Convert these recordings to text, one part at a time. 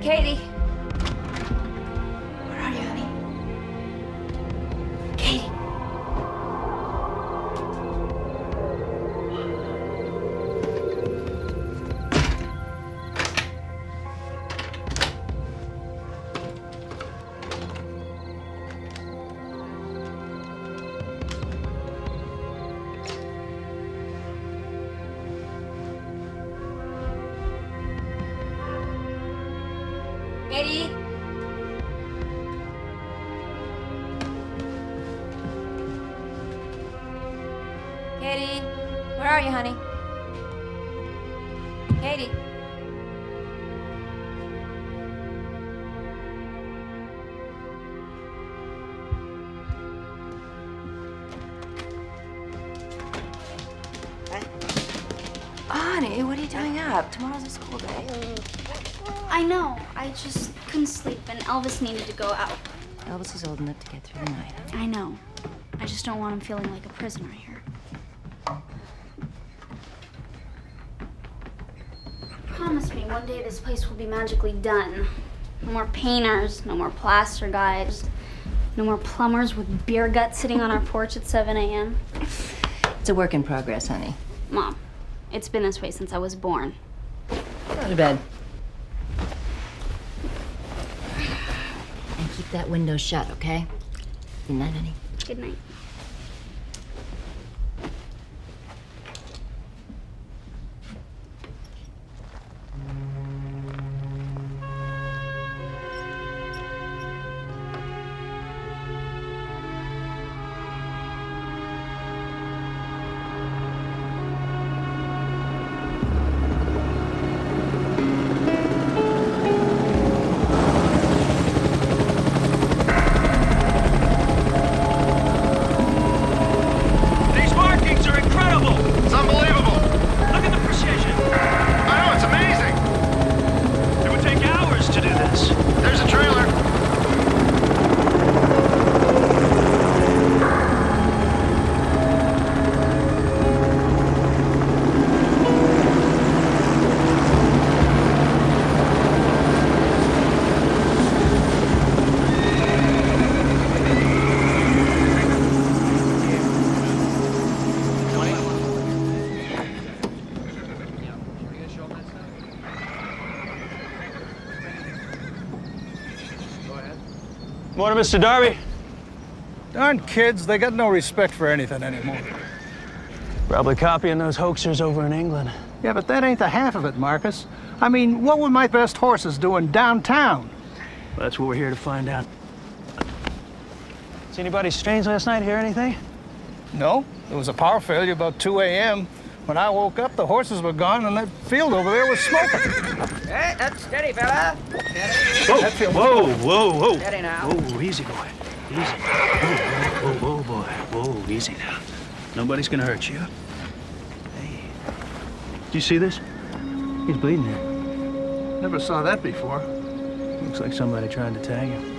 Katie. Where are you, honey? Katie. Katie? Katie? Where are you, honey? Katie? Honey, what are you doing up? Tomorrow's a school day. I know. I just couldn't sleep, and Elvis needed to go out. Elvis is old enough to get through the night. I know. I just don't want him feeling like a prisoner here. Promise me one day this place will be magically done. No more painters, no more plaster guys, no more plumbers with beer guts sitting on our porch at 7 a.m. It's a work in progress, honey. Mom, it's been this way since I was born. Go to bed. And keep that window shut, okay? Good night, honey. Good night. Morning, Mr. Darby. Darn kids, they got no respect for anything anymore. Probably copying those hoaxers over in England. Yeah, but that ain't the half of it, Marcus. I mean, what were my best horses doing downtown? Well, that's what we're here to find out. See anybody strange last night? Hear anything? No, there was a power failure about 2 a.m. When I woke up, the horses were gone and that field over there was smoking. Hey, that's steady, fella. Whoa, whoa, whoa, whoa. Steady now. Whoa, easy, boy. Easy. Whoa, whoa, whoa, boy. Whoa, easy now. Nobody's gonna hurt you. Hey. Do you see this? He's bleeding here. Never saw that before. Looks like somebody tried to tag him.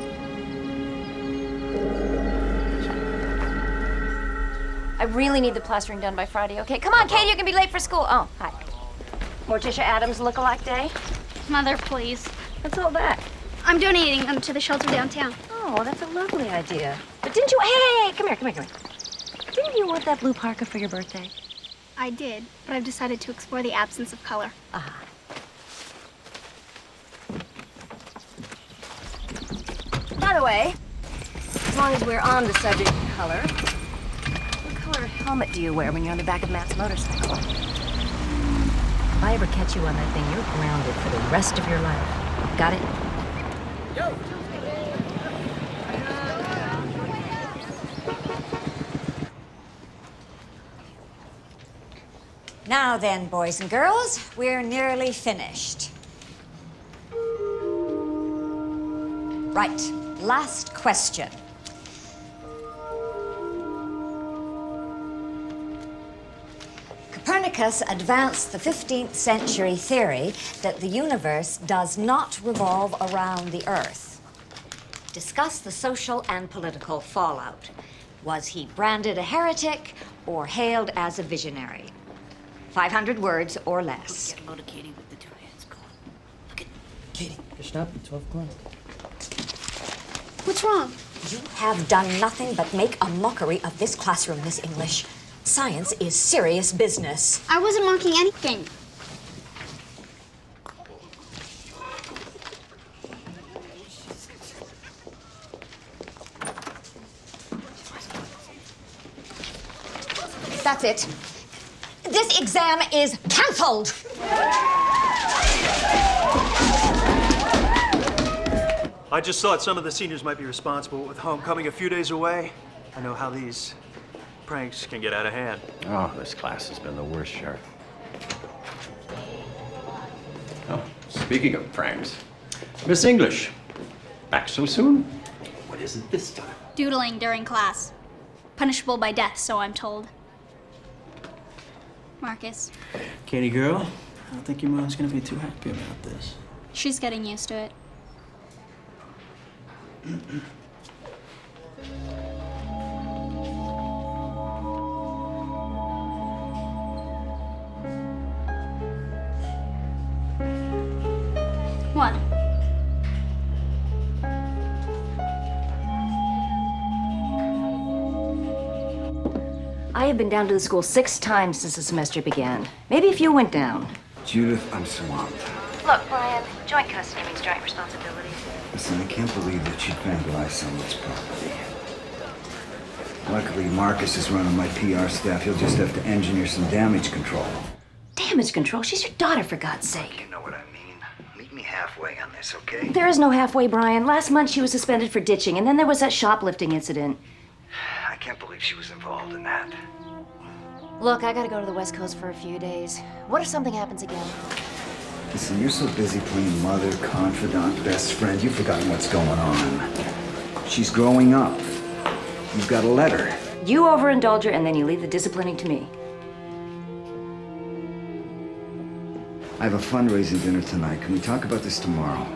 I really need the plastering done by Friday, okay? Come on, Katie, you're gonna be late for school. Oh, hi. Morticia Adams look-alike day? Mother, please. What's all that? I'm donating them to the shelter downtown. Oh, that's a lovely idea. But didn't you, hey, come here. Didn't you want that blue parka for your birthday? I did, but I've decided to explore the absence of color. Ah. By the way, as long as we're on the subject of color, what color helmet do you wear when you're on the back of Matt's motorcycle? If I ever catch you on that thing, you're grounded for the rest of your life. Got it? Yo. Now then, boys and girls, we're nearly finished. Right, last question. Copernicus advanced the 15th century theory that the universe does not revolve around the Earth. Discuss the social and political fallout. Was he branded a heretic or hailed as a visionary? 500 words or less. Get loaded, Katie, with the two hands. Go on. Look at Katie, stop at 12 o'clock. What's wrong? You have done nothing but make a mockery of this classroom, Miss English. Science is serious business. I wasn't mocking anything. That's it. This exam is canceled. I just thought some of the seniors might be responsible with homecoming a few days away. I know how these pranks can get out of hand. Oh, this class has been the worst, Sheriff. Oh, speaking of pranks, Miss English, back so soon? What is it this time? Doodling during class. Punishable by death, so I'm told. Marcus, Katie girl, I don't think your mom's gonna be too happy about this. she's getting used to it. What? I have been down to the school 6 times since the semester began. Maybe if you went down. Judith, I'm swamped. Look, Brian, joint custody means joint responsibility. Listen, I can't believe that you'd vandalize someone's property. Luckily, Marcus is running my PR staff. He'll just have to engineer some damage control. Damage control? She's your daughter, for God's sake. You know what I mean. Meet me halfway on this, okay? There is no halfway, Brian. Last month she was suspended for ditching, and then there was that shoplifting incident. I can't believe she was involved in that. Look, I gotta go to the West Coast for a few days. What if something happens again? Listen, you're so busy playing mother, confidant, best friend, you've forgotten what's going on. She's growing up. You've got a letter. You overindulge her, and then you leave the disciplining to me. I have a fundraising dinner tonight. Can we talk about this tomorrow?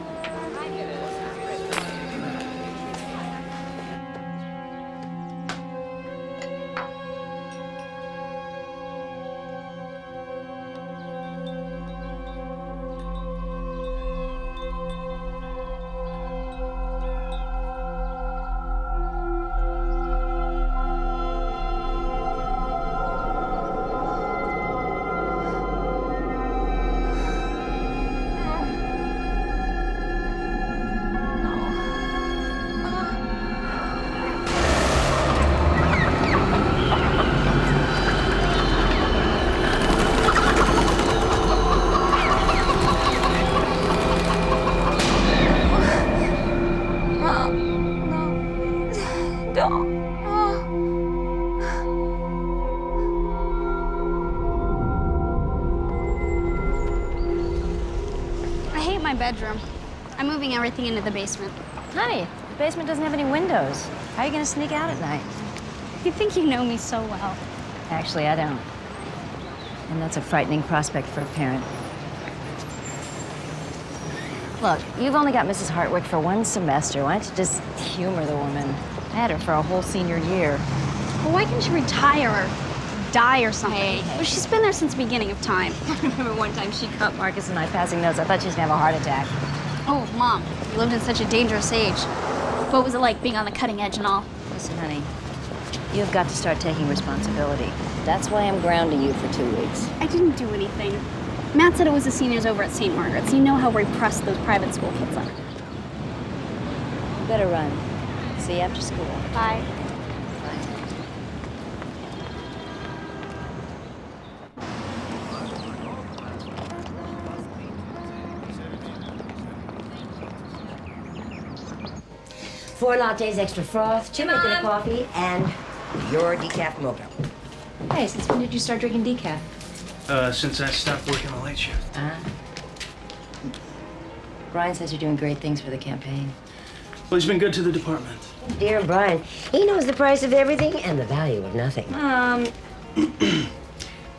I hate my bedroom. I'm moving everything into the basement. Honey, the basement doesn't have any windows. How are you gonna sneak out at night? You think you know me so well. Actually, I don't. And that's a frightening prospect for a parent. Look, you've only got Mrs. Hartwick for 1 semester. Why don't you just humor the woman? I had her for a whole senior year. Well, why can't she retire or die or something? Hey. Well, she's been there since the beginning of time. I remember one time she caught Marcus and I passing notes. I thought she was gonna have a heart attack. Oh, Mom, you lived in such a dangerous age. What was it like being on the cutting edge and all? Listen, honey, you've got to start taking responsibility. That's why I'm grounding you for 2 weeks. I didn't do anything. Matt said it was the seniors over at St. Margaret's. You know how repressed those private school kids are. You better run. See you after school. Bye. Four lattes, extra froth, 2 making coffee, and your decaf mocha. Hey, since when did you start drinking decaf? Since I stopped working the late shift. Brian says you're doing great things for the campaign. Well, he's been good to the department. Dear Brian, he knows the price of everything and the value of nothing.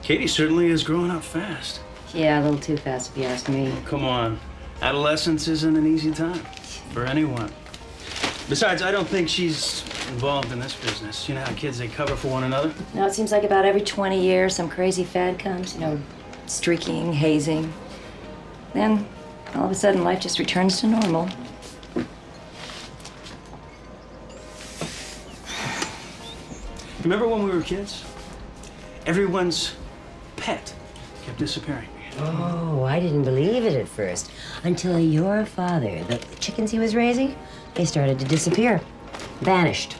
Katie certainly is growing up fast. Yeah, a little too fast if you ask me. Come on. Adolescence isn't an easy time for anyone. Besides, I don't think she's involved in this business. You know how kids, they cover for one another? No, it seems like about every 20 years some crazy fad comes, streaking, hazing. Then All of a sudden, life just returns to normal. Remember when we were kids? Everyone's pet kept disappearing. Oh, I didn't believe it at first. Until your father, the chickens he was raising, they started to disappear. Vanished.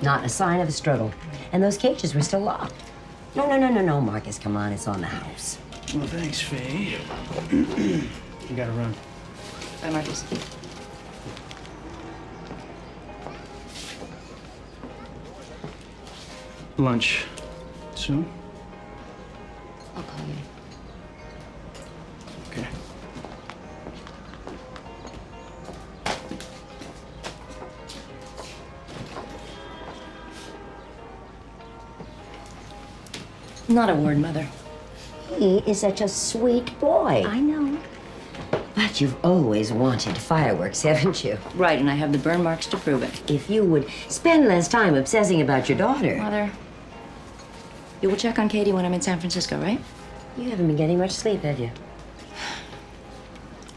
Not a sign of a struggle. And those cages were still locked. No, Marcus, come on, it's on the house. Well, thanks, Faye. You gotta run. Bye, Marcus. Lunch. Soon? I'll call you. Okay. Not a word, Mother. He is such a sweet boy. I know. But you've always wanted fireworks, haven't you? Right, and I have the burn marks to prove it. If you would spend less time obsessing about your daughter. Mother, you will check on Katie when I'm in San Francisco, right? You haven't been getting much sleep, have you?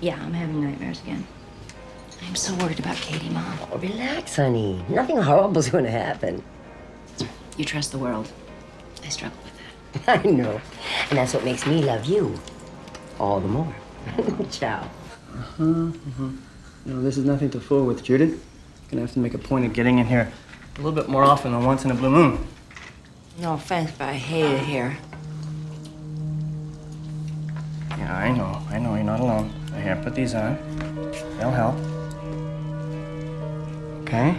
Yeah, I'm having nightmares again. I'm so worried about Katie, Mom. Oh, relax, honey. Nothing horrible's going to happen. You trust the world. I struggle with that. I know. And that's what makes me love you all the more. Ciao. This is nothing to fool with, Judith. Gonna have to make a point of getting in here a little bit more often than once in a blue moon. No offense, but I hate it here. Yeah, I know, you're not alone. Here, put these on. They'll help. Okay?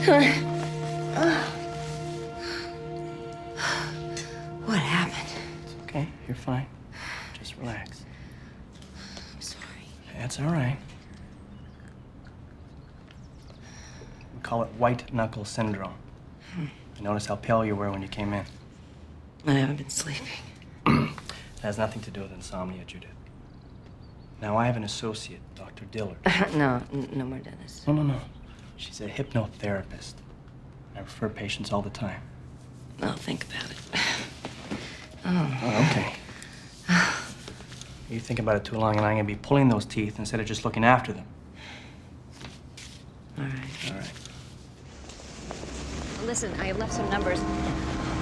Okay. What happened? It's okay, you're fine. Just relax. I'm sorry. That's all right. We call it white knuckle syndrome. I noticed how pale you were when you came in. I haven't been sleeping. It has nothing to do with insomnia, Judith. Now, I have an associate, Dr. Dillard. No more Dennis. No. She's a hypnotherapist. I refer patients all the time. I'll think about it. Oh, okay. You think about it too long, and I'm gonna be pulling those teeth instead of just looking after them. All right. All right. Listen, I have left some numbers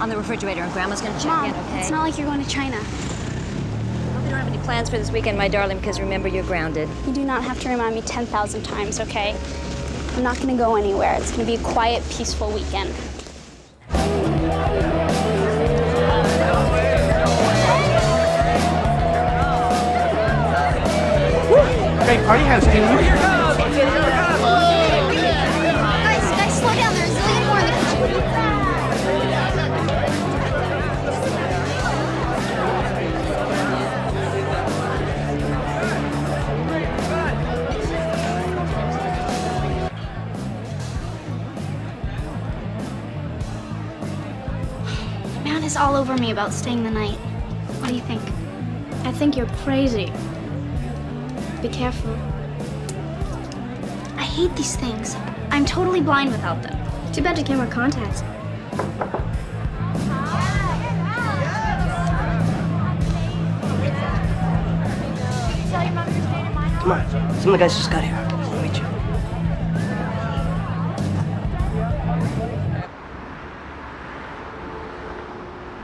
on the refrigerator, and Grandma's gonna check Mom, in, okay? it's not like you're going to China. Hope you don't have any plans for this weekend, my darling, because remember, you're grounded. You do not have to remind me 10,000 times, okay? I'm not going to go anywhere. It's going to be a quiet, peaceful weekend. Great party house, Junior. Guys, slow down. There's a zillion more in the kitchen. Man is all over me about staying the night. What do you think? I think you're crazy. Be careful. I hate these things. I'm totally blind without them. Too bad you can't wear contacts. Come on. Some of the guys just got here. I'll meet you.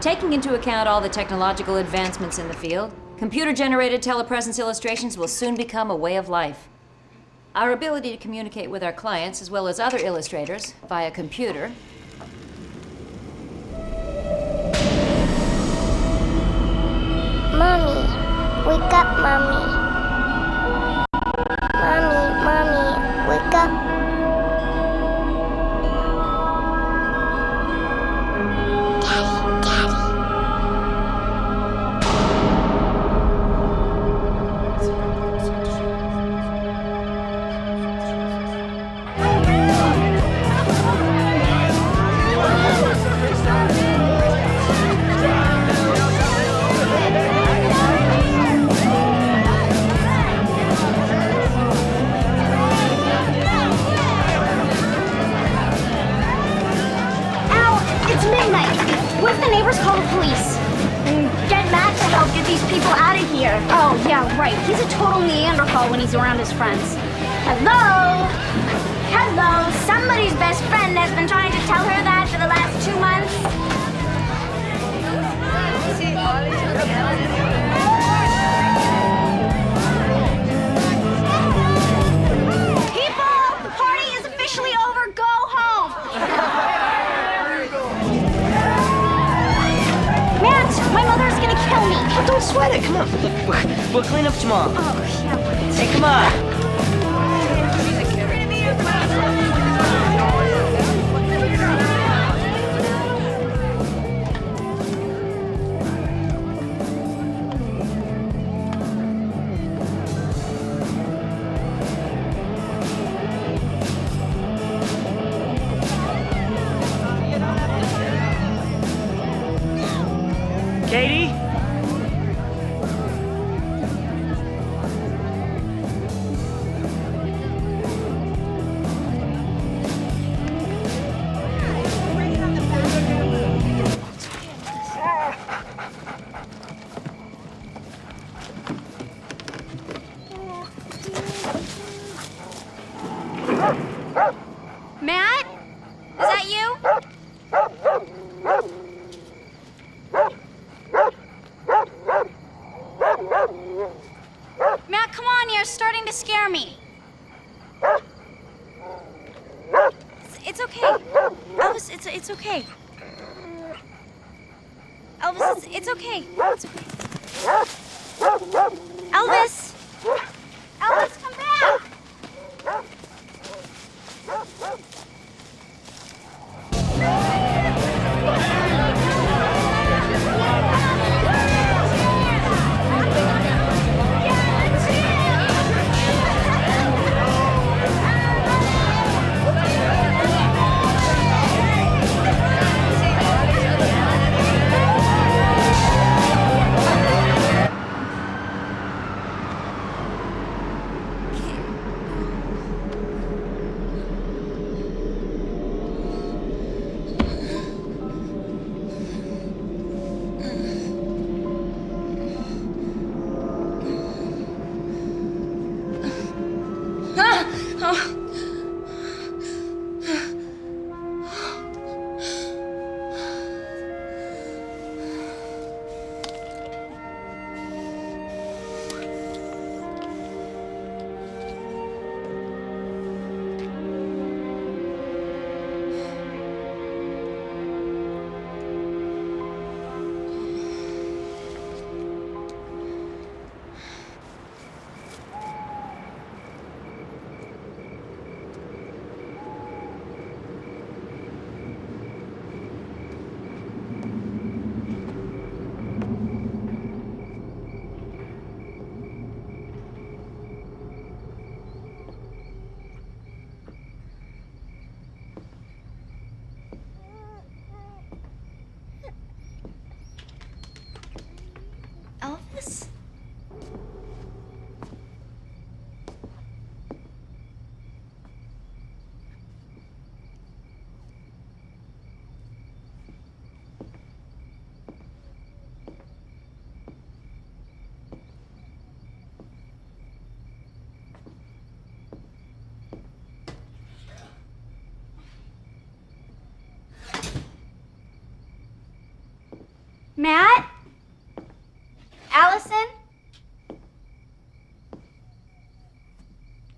Taking into account all the technological advancements in the field, computer-generated telepresence illustrations will soon become a way of life. Our ability to communicate with our clients, as well as other illustrators, via computer, Mommy, wake up, Mommy. Mommy, wake up. What if the neighbors call the police? Get Matt to help get these people out of here. Oh, yeah, right. He's a total Neanderthal when he's around his friends. Hello? Hello? Somebody's best friend has been trying to tell her that for the last 2 months. People, the party is officially over. Go home. Matt, my mother's gonna kill me. Oh, don't sweat it. Come on. Look, we'll clean up tomorrow. Oh, yeah, right. Hey, come on. Katie? Matt? Is that you? Matt, come on, you're starting to scare me. It's okay. Elvis, it's okay. Elvis, it's okay. It's okay. Elvis! Elvis, come back!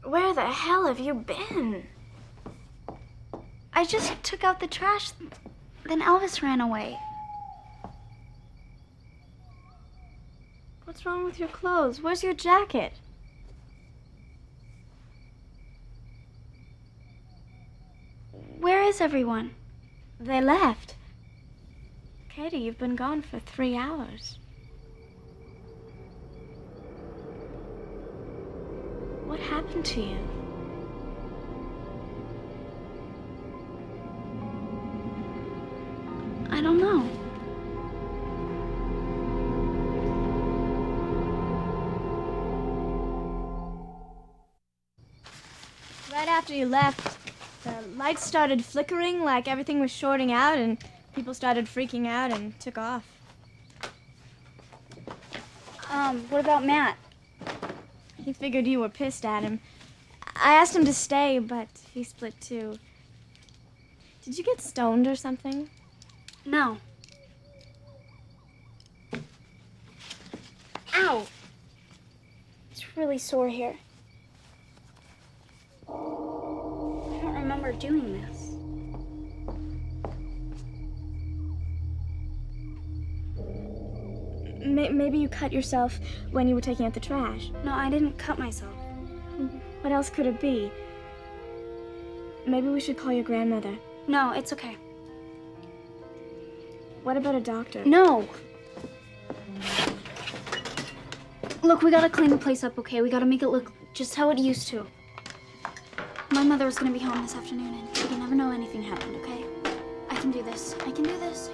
Where the hell have you been? I just took out the trash, then Elvis ran away. What's wrong with your clothes? Where's your jacket? Where is everyone? They left. Katie, you've been gone for 3 hours. What happened to you? I don't know. Right after you left, the lights started flickering like everything was shorting out, and people started freaking out and took off. What about Matt? He figured you were pissed at him. I asked him to stay, but he split too. Did you get stoned or something? No. Ow! It's really sore here. I don't remember doing this. Maybe you cut yourself when you were taking out the trash. No, I didn't cut myself. What else could it be? Maybe we should call your grandmother. No, it's okay. What about a doctor? No! Look, we gotta clean the place up, okay? We gotta make it look just how it used to. My mother was gonna be home this afternoon, and you never know anything happened, okay? I can do this. I can do this.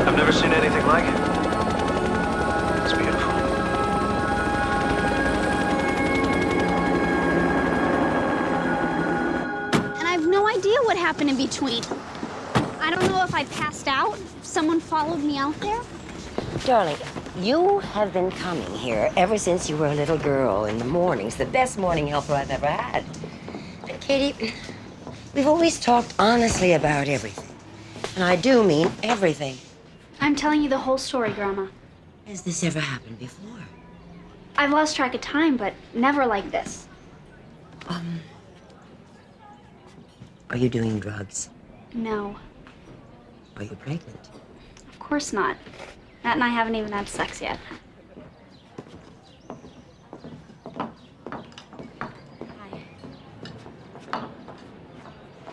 I've never seen anything like it. It's beautiful. And I have no idea what happened in between. I don't know if I passed out, if someone followed me out there. Darling, you have been coming here ever since you were a little girl in the mornings. The best morning helper I've ever had. And Katie, we've always talked honestly about everything. And I do mean everything. I'm telling you the whole story, Grandma. Has this ever happened before? I've lost track of time, but never like this. Are you doing drugs? No, Are you pregnant? of course not. Matt and I haven't even had sex yet.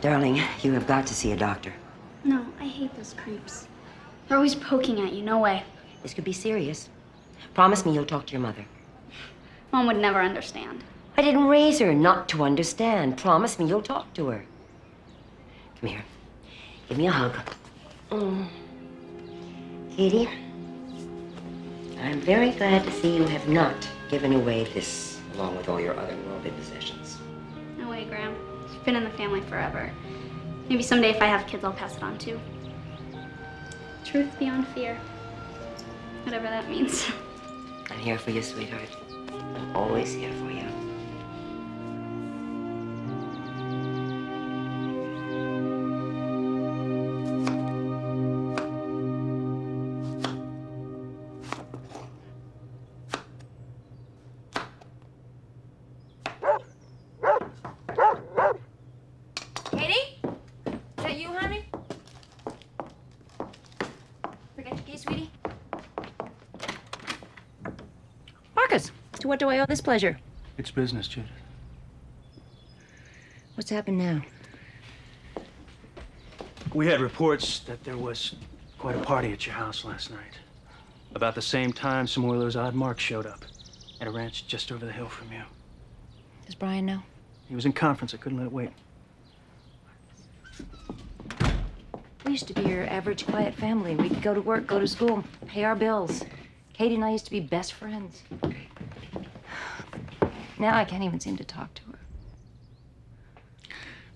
Darling, you have got to see a doctor. No, I hate those creeps. They're always poking at you, no way. This could be serious. Promise me you'll talk to your mother. Mom would never understand. I didn't raise her not to understand. Promise me you'll talk to her. Come here. Give me a hug. Katie, I'm very glad to see you have not given away this, along with all your other worldly possessions. No way, Graham. It's been in the family forever. Maybe someday if I have kids, I'll pass it on too. Truth beyond fear. Whatever that means. I'm here for you, sweetheart. I'm always here for you. Katie? Is that you, honey? Forget your keys, sweetie? Marcus, to what do I owe this pleasure? It's business, Judith. What's happened now? We had reports that there was quite a party at your house last night. About the same time, some more of those odd marks showed up at a ranch just over the hill from you. Does Brian know? He was in conference. I couldn't let it wait. We used to be your average quiet family. We'd go to work, go to school, pay our bills. Katie and I used to be best friends. Now I can't even seem to talk to her.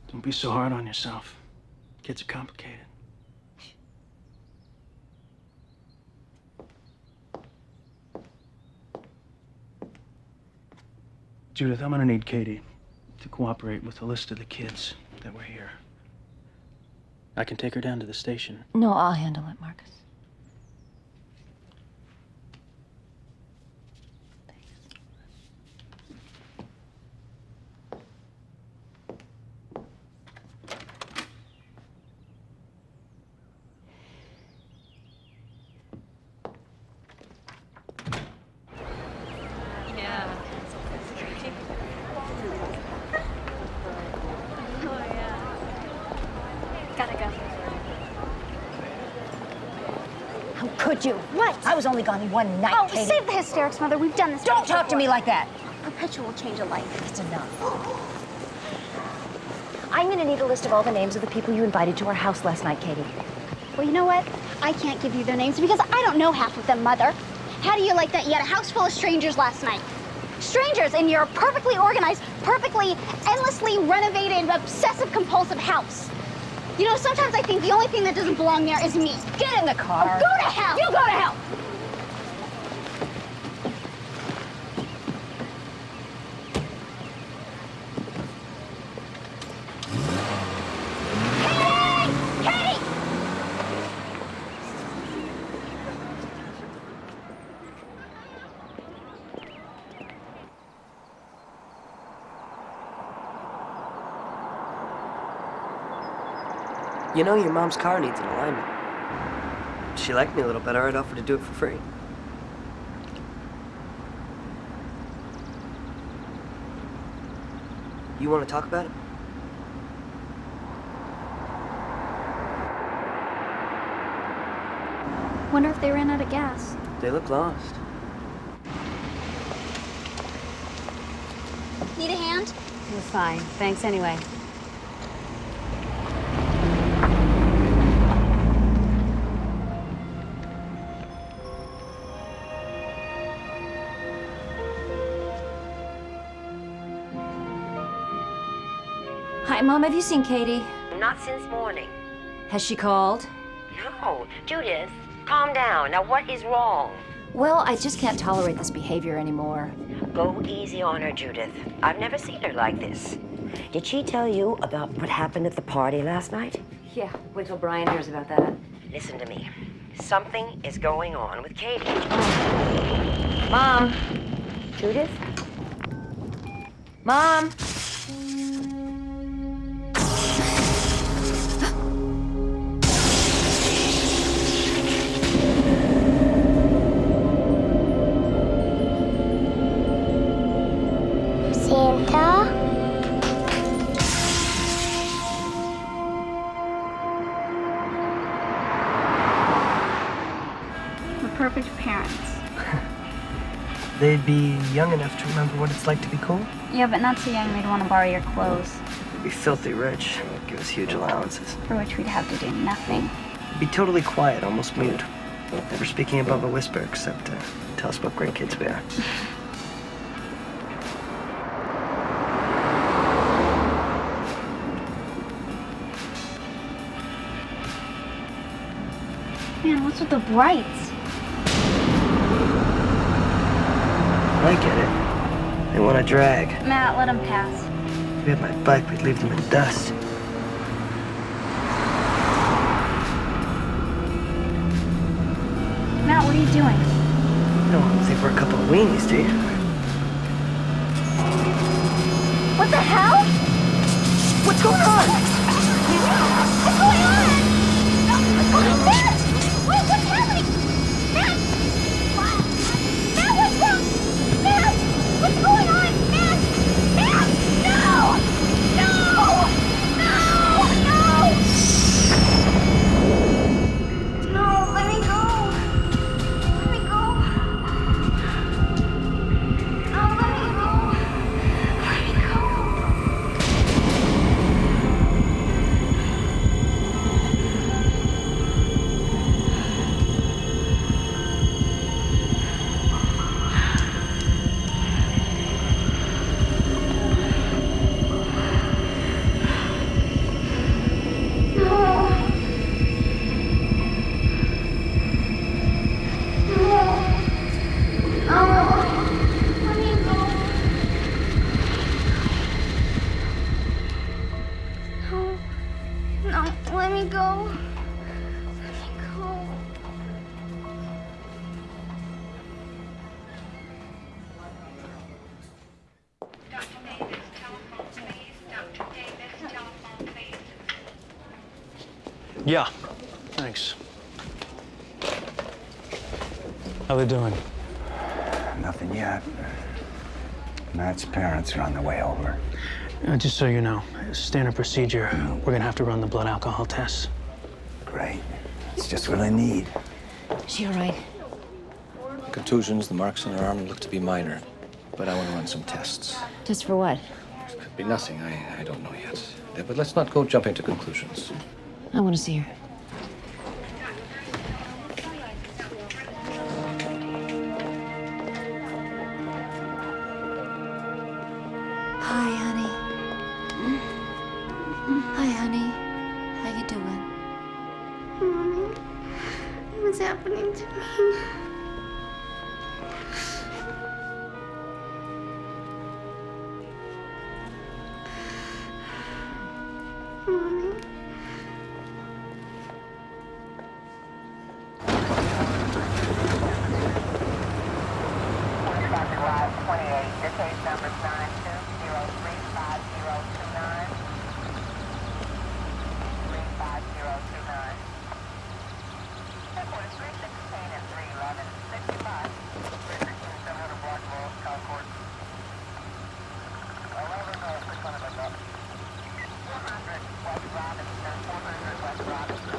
Don't be so hard on yourself. Kids are complicated. Judith, I'm gonna need Katie to cooperate with the list of the kids that were here. I can take her down to the station. No, I'll handle it, Marcus. Gotta go. How could you? What? I was only gone one night, Oh, Katie. save the hysterics, Mother. We've done this. Don't talk to me like that. Perpetual change of life. It's enough. I'm gonna need a list of all the names of the people you invited to our house last night, Katie. Well, you know what? I can't give you their names because I don't know half of them, Mother. How do you like that? You had a house full of strangers last night. Strangers in your perfectly organized, perfectly, endlessly renovated, obsessive-compulsive house. You know, sometimes I think the only thing that doesn't belong there is me. Get in the car. Oh, go to hell! You go to hell! Katie! You know your mom's car needs an alignment. If she liked me a little better, I'd offer to do it for free. You want to talk about it? Wonder if they ran out of gas. They look lost. Need a hand? You're fine. Thanks anyway. Hi, Mom. Have you seen Katie? Not since morning. Has she called? No. Judith, calm down. Now, what is wrong? Well, I just can't tolerate this behavior anymore. Go easy on her, Judith. I've never seen her like this. Did she tell you about what happened at the party last night? Yeah, wait till Brian hears about that. Listen to me. Something is going on with Katie. Mom? Judith? Mom? Santa? We're perfect parents. They'd be young enough to remember what it's like to be cool. Yeah, but not so young they'd want to borrow your clothes, They'd be filthy rich, give us huge allowances. for which we'd have to do nothing. Be totally quiet, almost mute. Never speaking above a whisper except tell us what great kids we are. Man, what's with the brights? I get it. They want to drag. Matt, let him pass. If we had my bike, we'd leave them in dust. Matt, what are you doing? You don't think we're a couple of weenies, do you? What the hell? What's going on? What's going on? Matt! What's happening? Matt! Matt, what's wrong? Matt! What's going on? Matt! Matt! No! No! No! No! No, let me go. Let me go. Yeah, thanks. How they doing? Nothing yet. Matt's parents are on their way over. Just so you know, standard procedure, we're gonna have to run the blood alcohol tests. Great. It's just what I need. Is she all right? Contusions, the marks on her arm look to be minor, but I want to run some tests. Just for what? Could be nothing, I don't know yet. But let's not go jumping to conclusions. I want to see her. Hi, honey. Hi, honey. How you doing? Mommy, what's happening to me? Mommy.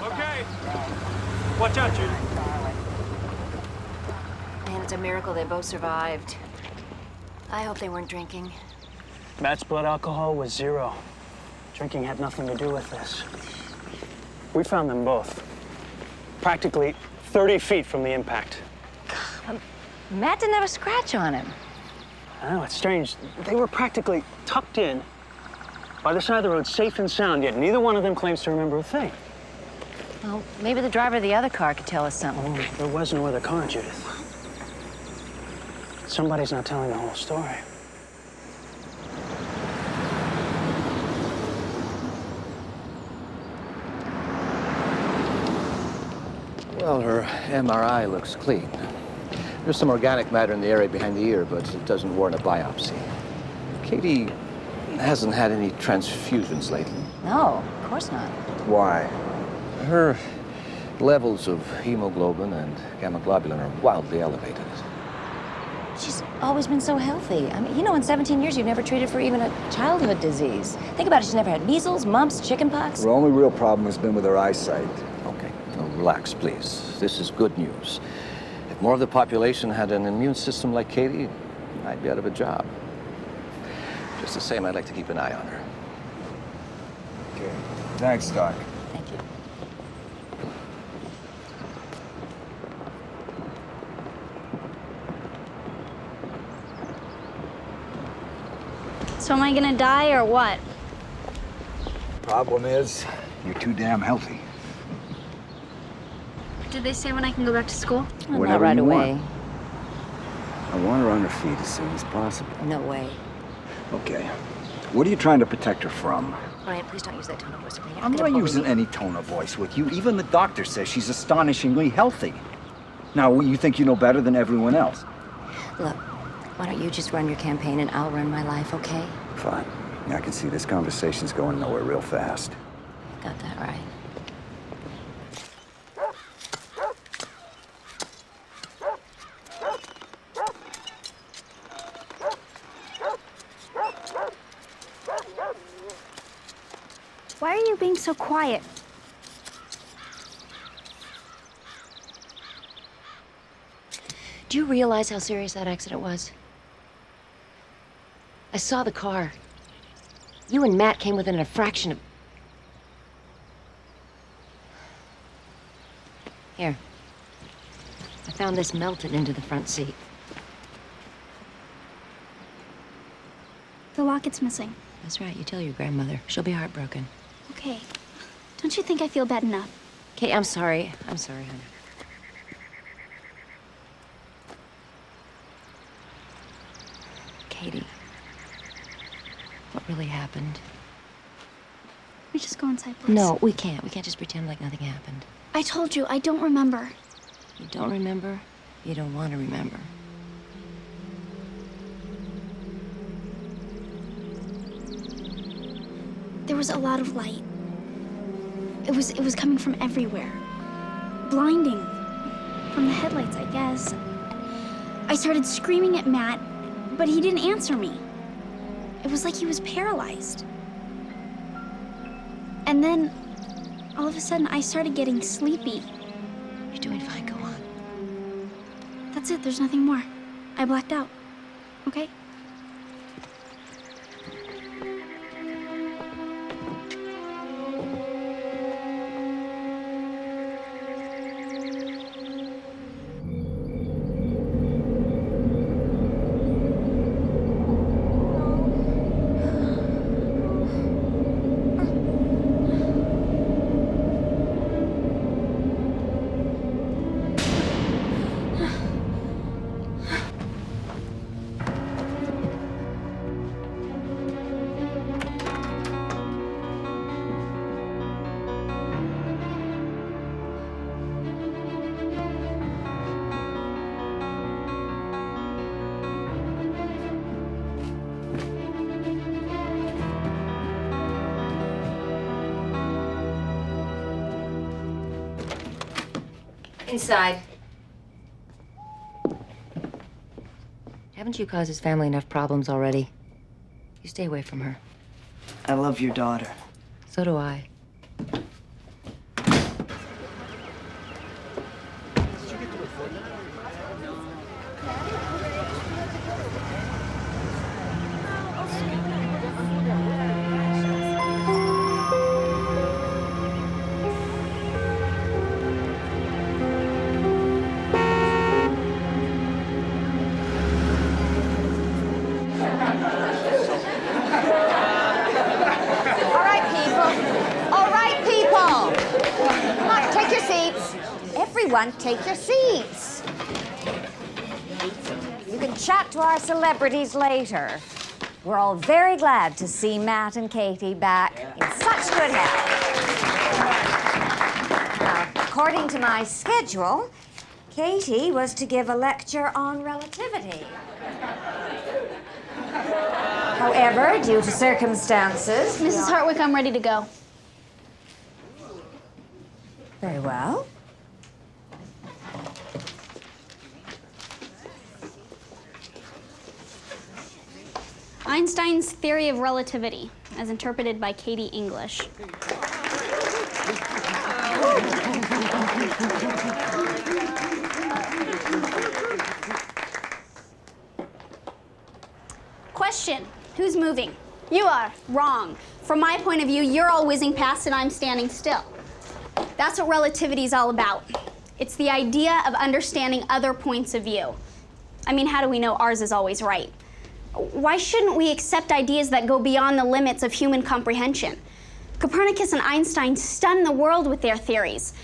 Okay. Watch out, Judy. Man, it's a miracle they both survived. I hope they weren't drinking. Matt's blood alcohol was 0. Drinking had nothing to do with this. We found them both. Practically 30 feet from the impact. Matt didn't have a scratch on him. I know, it's strange. They were practically tucked in by the side of the road, safe and sound, yet neither one of them claims to remember a thing. Well, maybe the driver of the other car could tell us something. Oh, there was no other car, Judith. Somebody's not telling the whole story. Well, her MRI looks clean. There's some organic matter in the area behind the ear, but it doesn't warrant a biopsy. Katie hasn't had any transfusions lately. No, of course not. Why? Her levels of hemoglobin and gamma globulin are wildly elevated. She's always been so healthy. I mean, you know, in 17 years, you've never treated for even a childhood disease. Think about it. She's never had measles, mumps, chickenpox. The only real problem has been with her eyesight. Okay, now relax, please. This is good news. If more of the population had an immune system like Katie, I'd be out of a job. Just the same, I'd like to keep an eye on her. Okay. Thanks, Doc. Thank you. So am I gonna die or what? Problem is, you're too damn healthy. Did they say when I can go back to school? Well, Whatever not right you away. want. I want her on her feet as soon as possible. No way. Okay. What are you trying to protect her from? Ryan, please don't use that tone of voice with me. You're I'm gonna not bully using me. any tone of voice with you. Even the doctor says she's astonishingly healthy. Now, you think you know better than everyone else? Look, why don't you just run your campaign and I'll run my life, okay? Fine. I can see this conversation's going nowhere real fast. Got that right. Why are you being so quiet? Do you realize how serious that accident was? I saw the car. You and Matt came within a fraction of... Here. I found this melted into the front seat. The locket's missing. That's right, you tell your grandmother. She'll be heartbroken. Okay. Don't you think I feel bad enough? Kate, I'm sorry. I'm sorry, honey. Katie, what really happened? We just go inside, please. No, we can't. We can't just pretend like nothing happened. I told you, I don't remember. You don't remember? You don't want to remember. There was a lot of light. It was coming from everywhere. Blinding. From the headlights, I guess. I started screaming at Matt, but he didn't answer me. It was like he was paralyzed. And then, all of a sudden, I started getting sleepy. You're doing fine, go on. That's it, there's nothing more. I blacked out. Okay? Inside. Haven't you caused his family enough problems already? You stay away from her. I love your daughter. So do I. Everyone, take your seats. You can chat to our celebrities later. We're all very glad to see Matt and Katie back in such good health. Now, according to my schedule, Katie was to give a lecture on relativity. However, due to circumstances... Mrs. Hartwick, I'm ready to go. Very well. Einstein's theory of relativity, as interpreted by Katie English. Question, who's moving? You are. Wrong. From my point of view, you're all whizzing past and I'm standing still. That's what relativity is all about. It's the idea of understanding other points of view. I mean, how do we know ours is always right? Why shouldn't we accept ideas that go beyond the limits of human comprehension? Copernicus and Einstein stunned the world with their theories.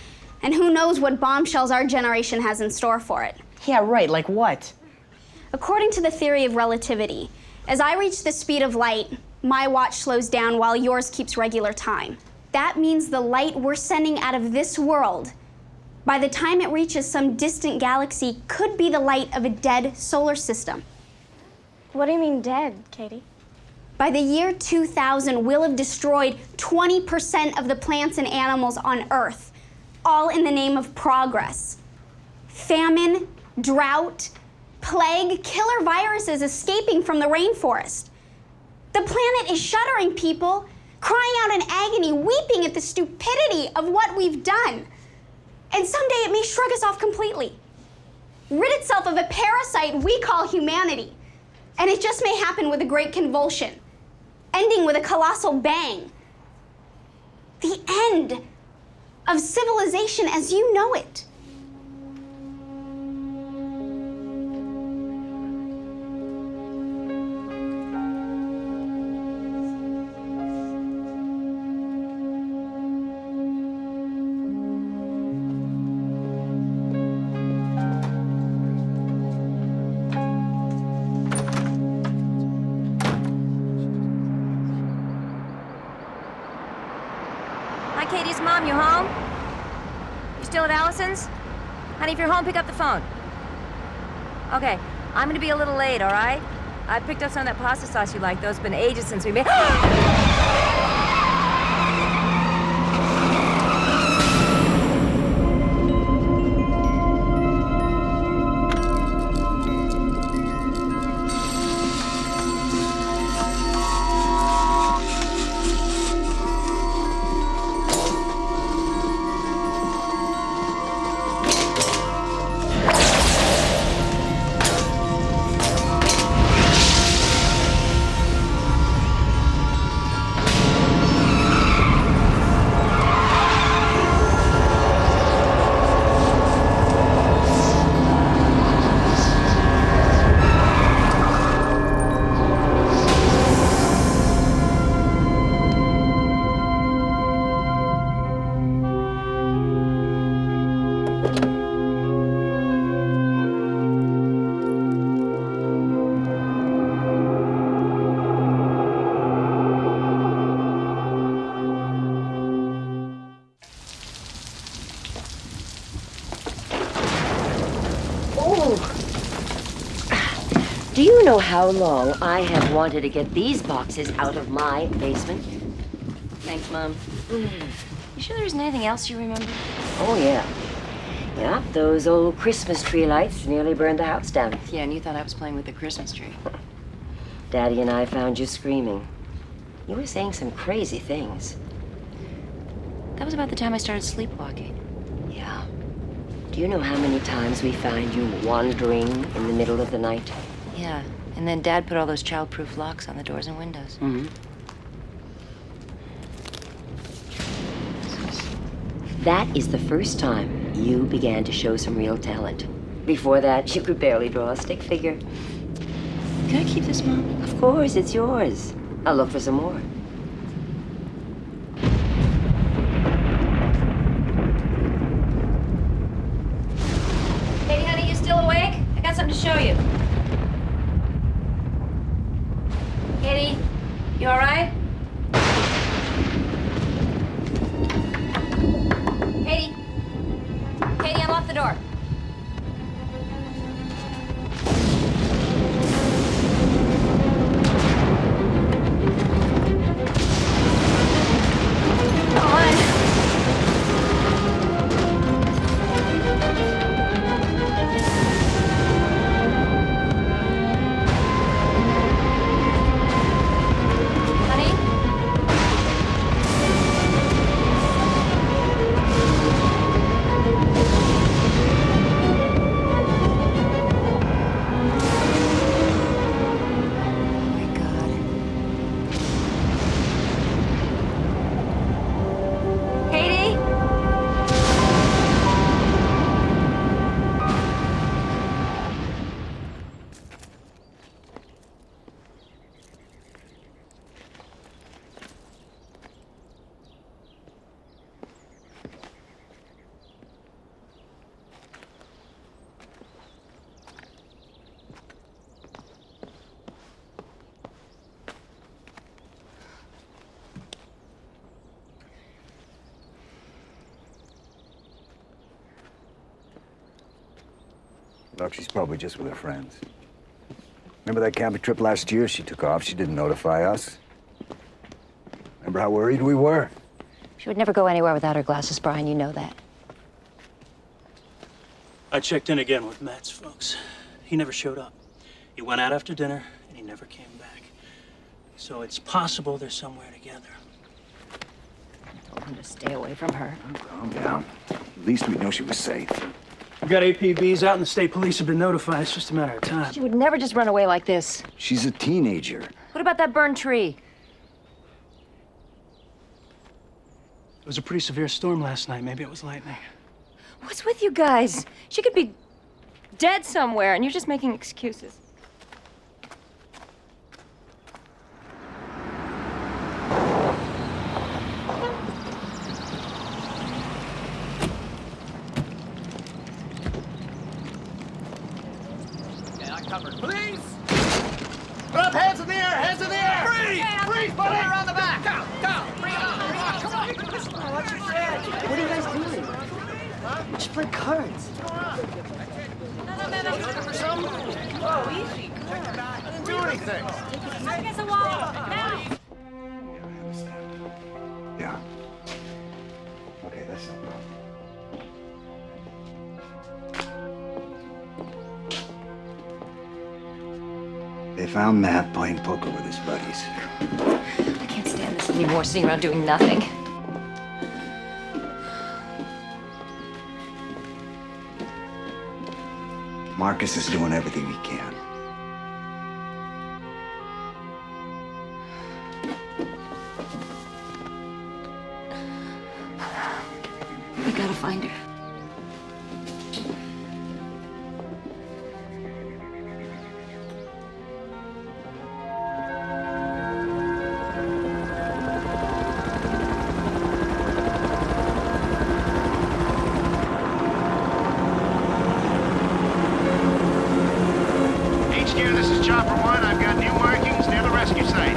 And who knows what bombshells our generation has in store for it. Yeah, right, like what? According to the theory of relativity, as I reach the speed of light, my watch slows down while yours keeps regular time. That means the light we're sending out of this world, by the time it reaches some distant galaxy, could be the light of a dead solar system. What do you mean dead, Katie? By the year 2000, we'll have destroyed 20% of the plants and animals on Earth, all in the name of progress. Famine, drought, plague, killer viruses escaping from the rainforest. The planet is shuddering, people, crying out in agony, weeping at the stupidity of what we've done. And someday it may shrug us off completely, rid itself of a parasite we call humanity. And it just may happen with a great convulsion, ending with a colossal bang. The end of civilization as you know it. Hi, Katie's mom, you home? You still at Allison's? Honey, if you're home, pick up the phone. Okay, I'm gonna be a little late, all right? I picked up some of that pasta sauce you like. Those have been ages since we made... know how long I have wanted to get these boxes out of my basement? Thanks, Mom. You sure there isn't anything else you remember? Oh, yeah. Yeah, those old Christmas tree lights nearly burned the house down. Yeah, and you thought I was playing with the Christmas tree. Daddy and I found you screaming. You were saying some crazy things. That was about the time I started sleepwalking. Yeah. Do you know how many times we find you wandering in the middle of the night? Yeah, and then Dad put all those child-proof locks on the doors and windows. Mm-hmm. That is the first time you began to show some real talent. Before that, you could barely draw a stick figure. Can I keep this, Mom? Of course, it's yours. I'll look for some more. Katie, honey, you still awake? I got something to show you. Katie, you all right? Katie. Katie, unlock the door. Look, she's probably just with her friends. Remember that camping trip last year? She took off. She didn't notify us. Remember how worried we were? She would never go anywhere without her glasses, Brian. You know that. I checked in again with Matt's folks. He never showed up. He went out after dinner, and he never came back. So it's possible they're somewhere together. I told him to stay away from her. Oh, calm down. At least we know she was safe. We got APBs out, and the state police have been notified. It's just a matter of time. She would never just run away like this. She's a teenager. What about that burned tree? It was a pretty severe storm last night. Maybe it was lightning. What's with you guys? She could be dead somewhere, and you're just making excuses. Covered. Police! Put up, hands in the air, hands in the air! Freeze! Freeze, buddy! Around the back! Go, go! Bring it on, come on! What are you guys doing? We just played cards. Looking for something? Oh, easy. I didn't do anything. Against the wall, now! Yeah. Okay, that's no problem. They found Matt playing poker with his buddies. I can't stand this anymore, sitting around doing nothing. Marcus is doing everything he can. We gotta find her. This is Chopper 1. I've got new markings near the rescue site.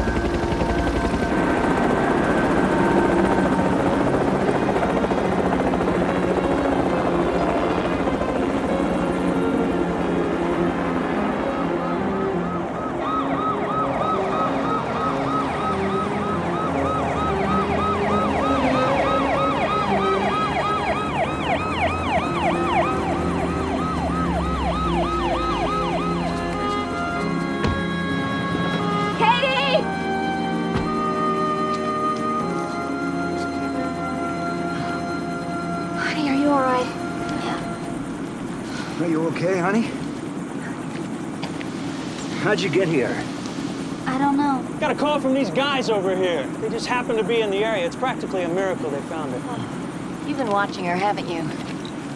Are you okay, honey? How'd you get here? I don't know. Got a call from these guys over here. They just happened to be in the area. It's practically a miracle they found her. You've been watching her, haven't you?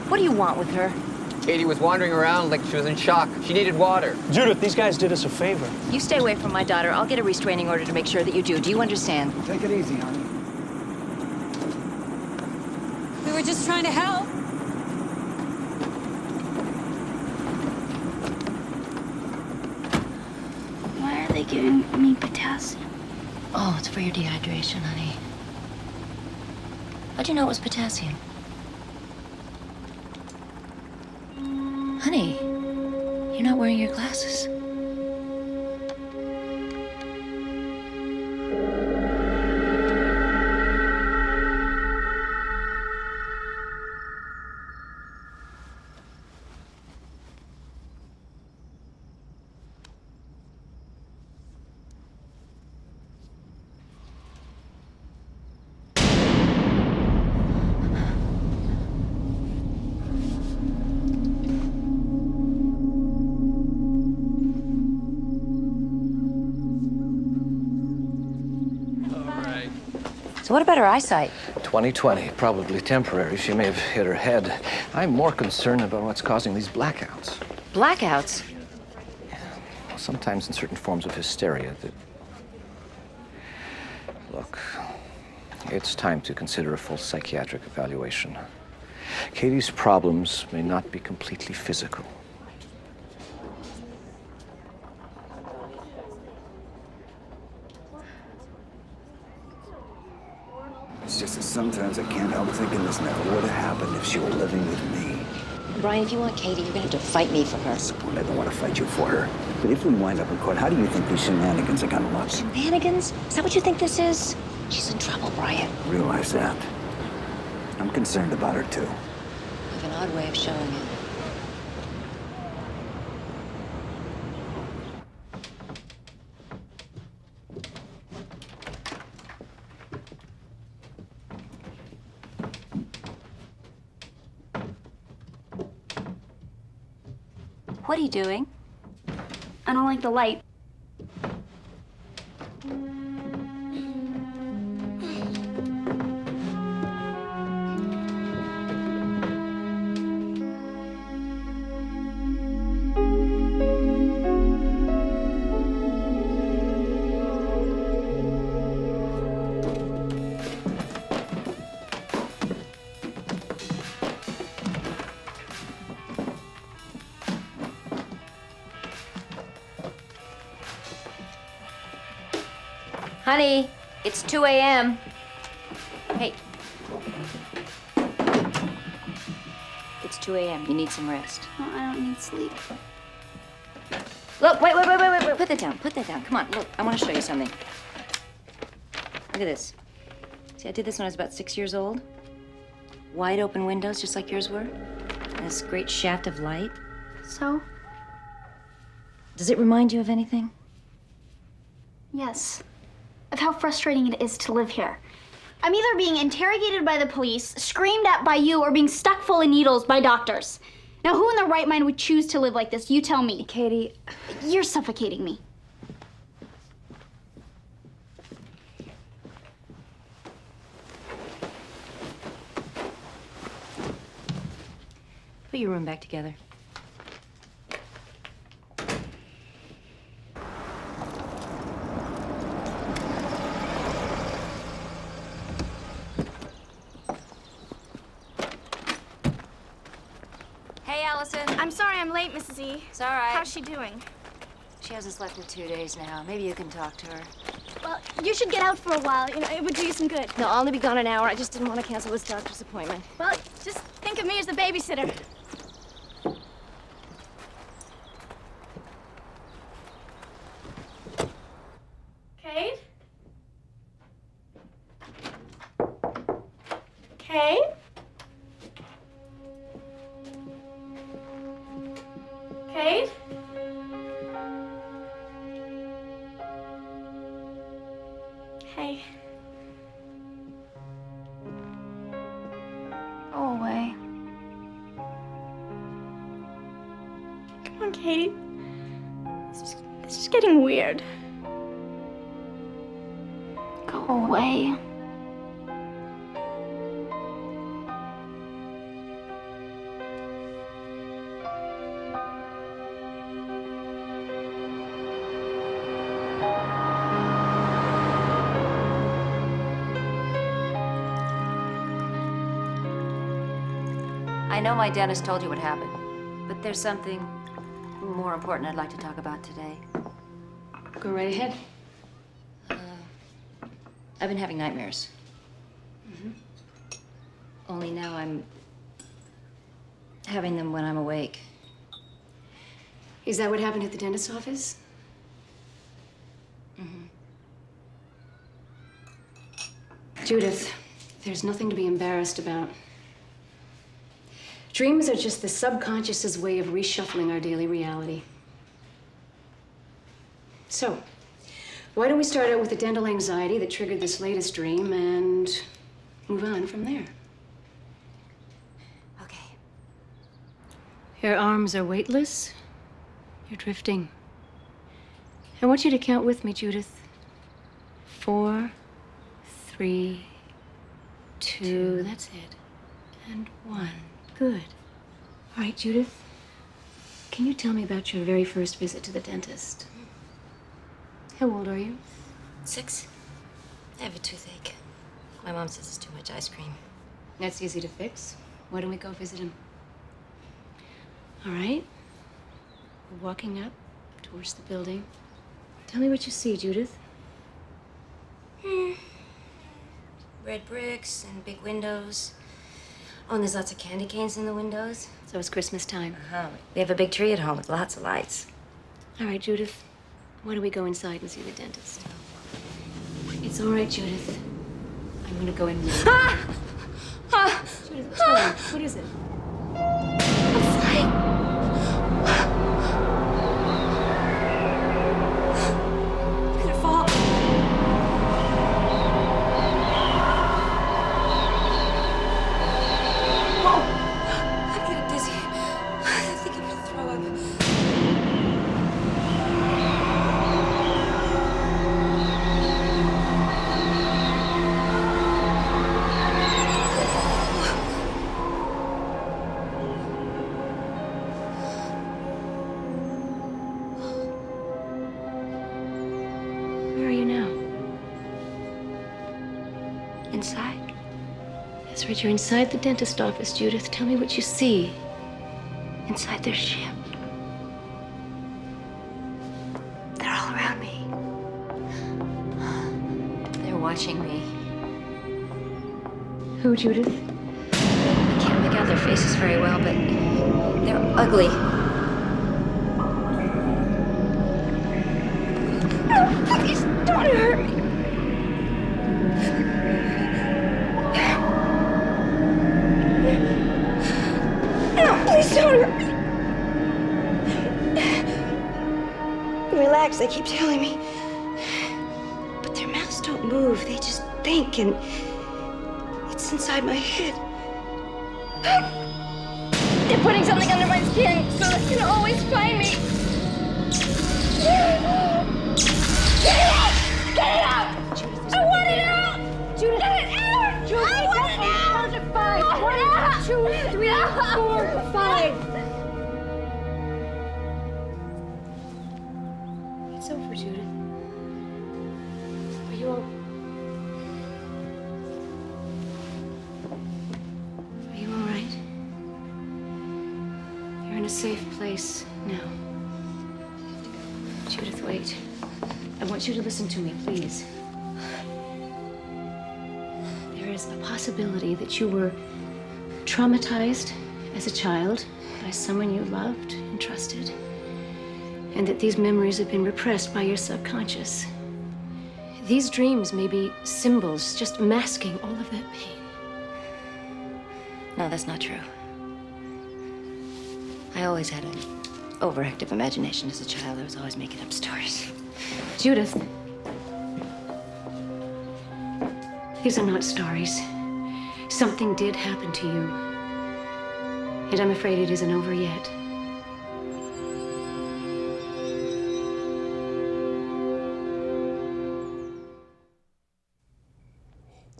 What do you want with her? Katie was wandering around like she was in shock. She needed water. Judith, these guys did us a favor. You stay away from my daughter. I'll get a restraining order to make sure that you do. Do you understand? Take it easy, honey. We were just trying to help. Why are they giving me potassium? Oh, it's for your dehydration, honey. How'd you know it was potassium? Honey, you're not wearing your glasses. So what about her eyesight? 20/20, probably temporary. She may have hit her head. I'm more concerned about what's causing these blackouts. Blackouts? Sometimes in certain forms of hysteria. Look, it's time to consider a full psychiatric evaluation. Katie's problems may not be completely physical. It's just that sometimes I can't help thinking this never would have happened if she were living with me. Brian, if you want Katie, you're gonna have to fight me for her. I don't want to fight you for her. But if we wind up in court, how do you think these shenanigans are gonna look? Shenanigans? Is that what you think this is? She's in trouble, Brian. Realize that. I'm concerned about her, too. You have an odd way of showing it. What are you doing? I don't like the light. Honey, it's 2 a.m. Hey. It's 2 a.m. You need some rest. No, I don't need sleep. Look, wait. Put that down. Put that down. Come on, look. I want to show you something. Look at this. See, I did this when I was about 6 years old. Wide open windows, just like yours were. And this great shaft of light. So? Does it remind you of anything? Yes. Of how frustrating it is to live here. I'm either being interrogated by the police, screamed at by you, or being stuck full of needles by doctors. Now, who in their right mind would choose to live like this? You tell me. Katie. You're suffocating me. Put your room back together. Hey, Allison. I'm sorry I'm late, Mrs. E. It's all right. How's she doing? She hasn't slept in 2 days now. Maybe you can talk to her. Well, you should get out for a while. You know, it would do you some good. No, I'll only be gone an hour. I just didn't want to cancel this doctor's appointment. Well, just think of me as the babysitter. Kate? Kate? Kate? Hey. Go away. Katie, this is getting weird. Go away. I know my dentist told you what happened, but there's something more important I'd like to talk about today. Go right ahead. I've been having nightmares. Only now I'm having them when I'm awake. Is that what happened at the dentist's office? Judith, there's nothing to be embarrassed about. Dreams are just the subconscious's way of reshuffling our daily reality. So, why don't we start out with the dental anxiety that triggered this latest dream and move on from there? Okay. Your arms are weightless. You're drifting. I want you to count with me, Judith. 4, 3, 2, that's it. And 1. Good. All right, Judith. Can you tell me about your very first visit to the dentist? How old are you? 6. I have a toothache. My mom says it's too much ice cream. That's easy to fix. Why don't we go visit him? All right. We're walking up towards the building. Tell me what you see, Judith. Red bricks and big windows. Oh, and there's lots of candy canes in the windows. So it's Christmas time. We have a big tree at home with lots of lights. All right, Judith. Why don't we go inside and see the dentist? It's all right, Judith. I'm gonna go in with you. Judith, what's going on? What is it? I'm flying. I'm gonna fall. Oh, I'm getting dizzy. I think I'm gonna throw up. Where are you now? Inside? That's right, you're inside the dentist office, Judith. Tell me what you see inside their ship. They're all around me. They're watching me. Who, Judith? I can't make out their faces very well, but they're ugly. No, please don't hurt me. No, please don't hurt me. Relax, they keep telling me. But their mouths don't move. They just think, and it's inside my head. They're putting something under my skin so they can always find me. Get it out! Get it out! Judith, I want it out! Judith, get it out! Judith, I want it out! Count to 5. 1, 2, 3, 4, 5. It's over, Judith. Are you all... Are you all right? You're in a safe place now. Judith, wait. I want you to listen to me, please. There is a possibility that you were traumatized as a child by someone you loved and trusted, and that these memories have been repressed by your subconscious. These dreams may be symbols just masking all of that pain. No, that's not true. I always had an overactive imagination as a child. I was always making up stories. Judith, these are not stories. Something did happen to you, and I'm afraid it isn't over yet.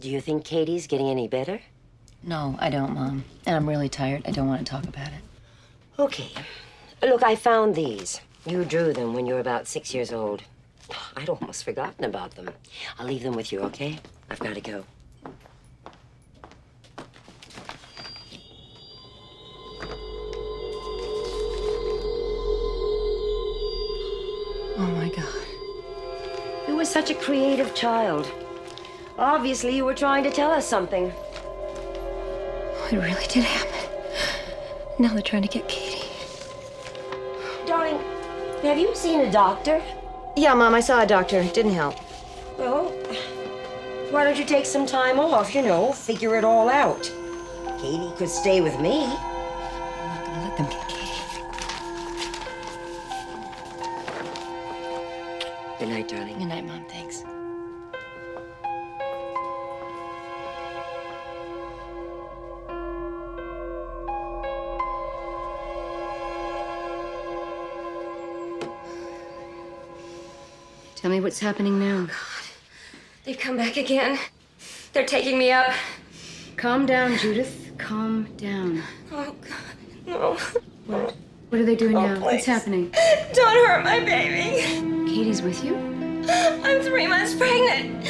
Do you think Katie's getting any better? No, I don't, Mom. And I'm really tired. I don't want to talk about it. Okay. Look, I found these. You drew them when you were about 6 years old. I'd almost forgotten about them. I'll leave them with you, okay? I've got to go. Oh, my God. You were such a creative child. Obviously, you were trying to tell us something. It really did happen. Now they're trying to get Katie. Darling, have you seen a doctor? Yeah, Mom, I saw a doctor. It didn't help. Well, why don't you take some time off, you know, figure it all out. Katie could stay with me. I'm not gonna let them get Katie. Good night, darling. Good night, Mom. Thanks. Tell me what's happening now. They've come back again. They're taking me up. Calm down, Judith. Calm down. Oh, God, no. What are they doing now? Please. What's happening? Don't hurt my baby. Katie's with you? I'm 3 months pregnant.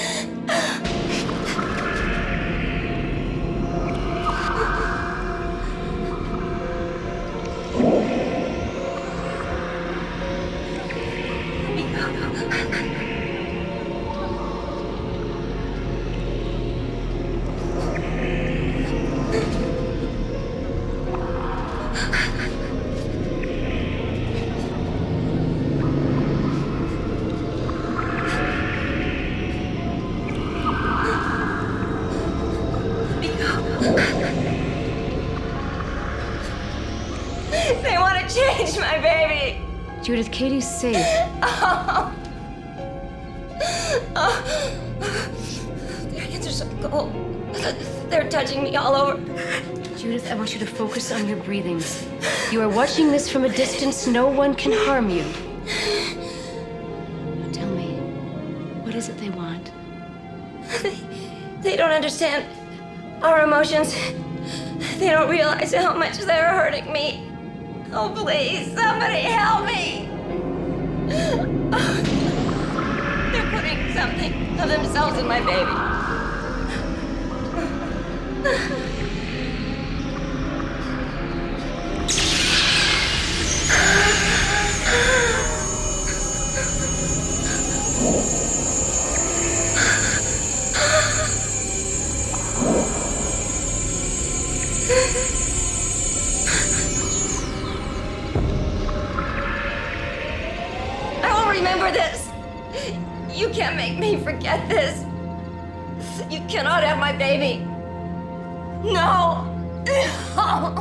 They want to change my baby. Judith, Katie's safe. Oh. Their hands are so cold. They're touching me all over. Judith, I want you to focus on your breathing. You are watching this from a distance. No one can harm you. Now tell me, what is it they want? They don't understand our emotions. They don't realize how much they're hurting me. Oh, please, somebody help me. They're putting something of themselves in my baby. I will remember this. You can't make me forget this. You cannot have my baby. No. No.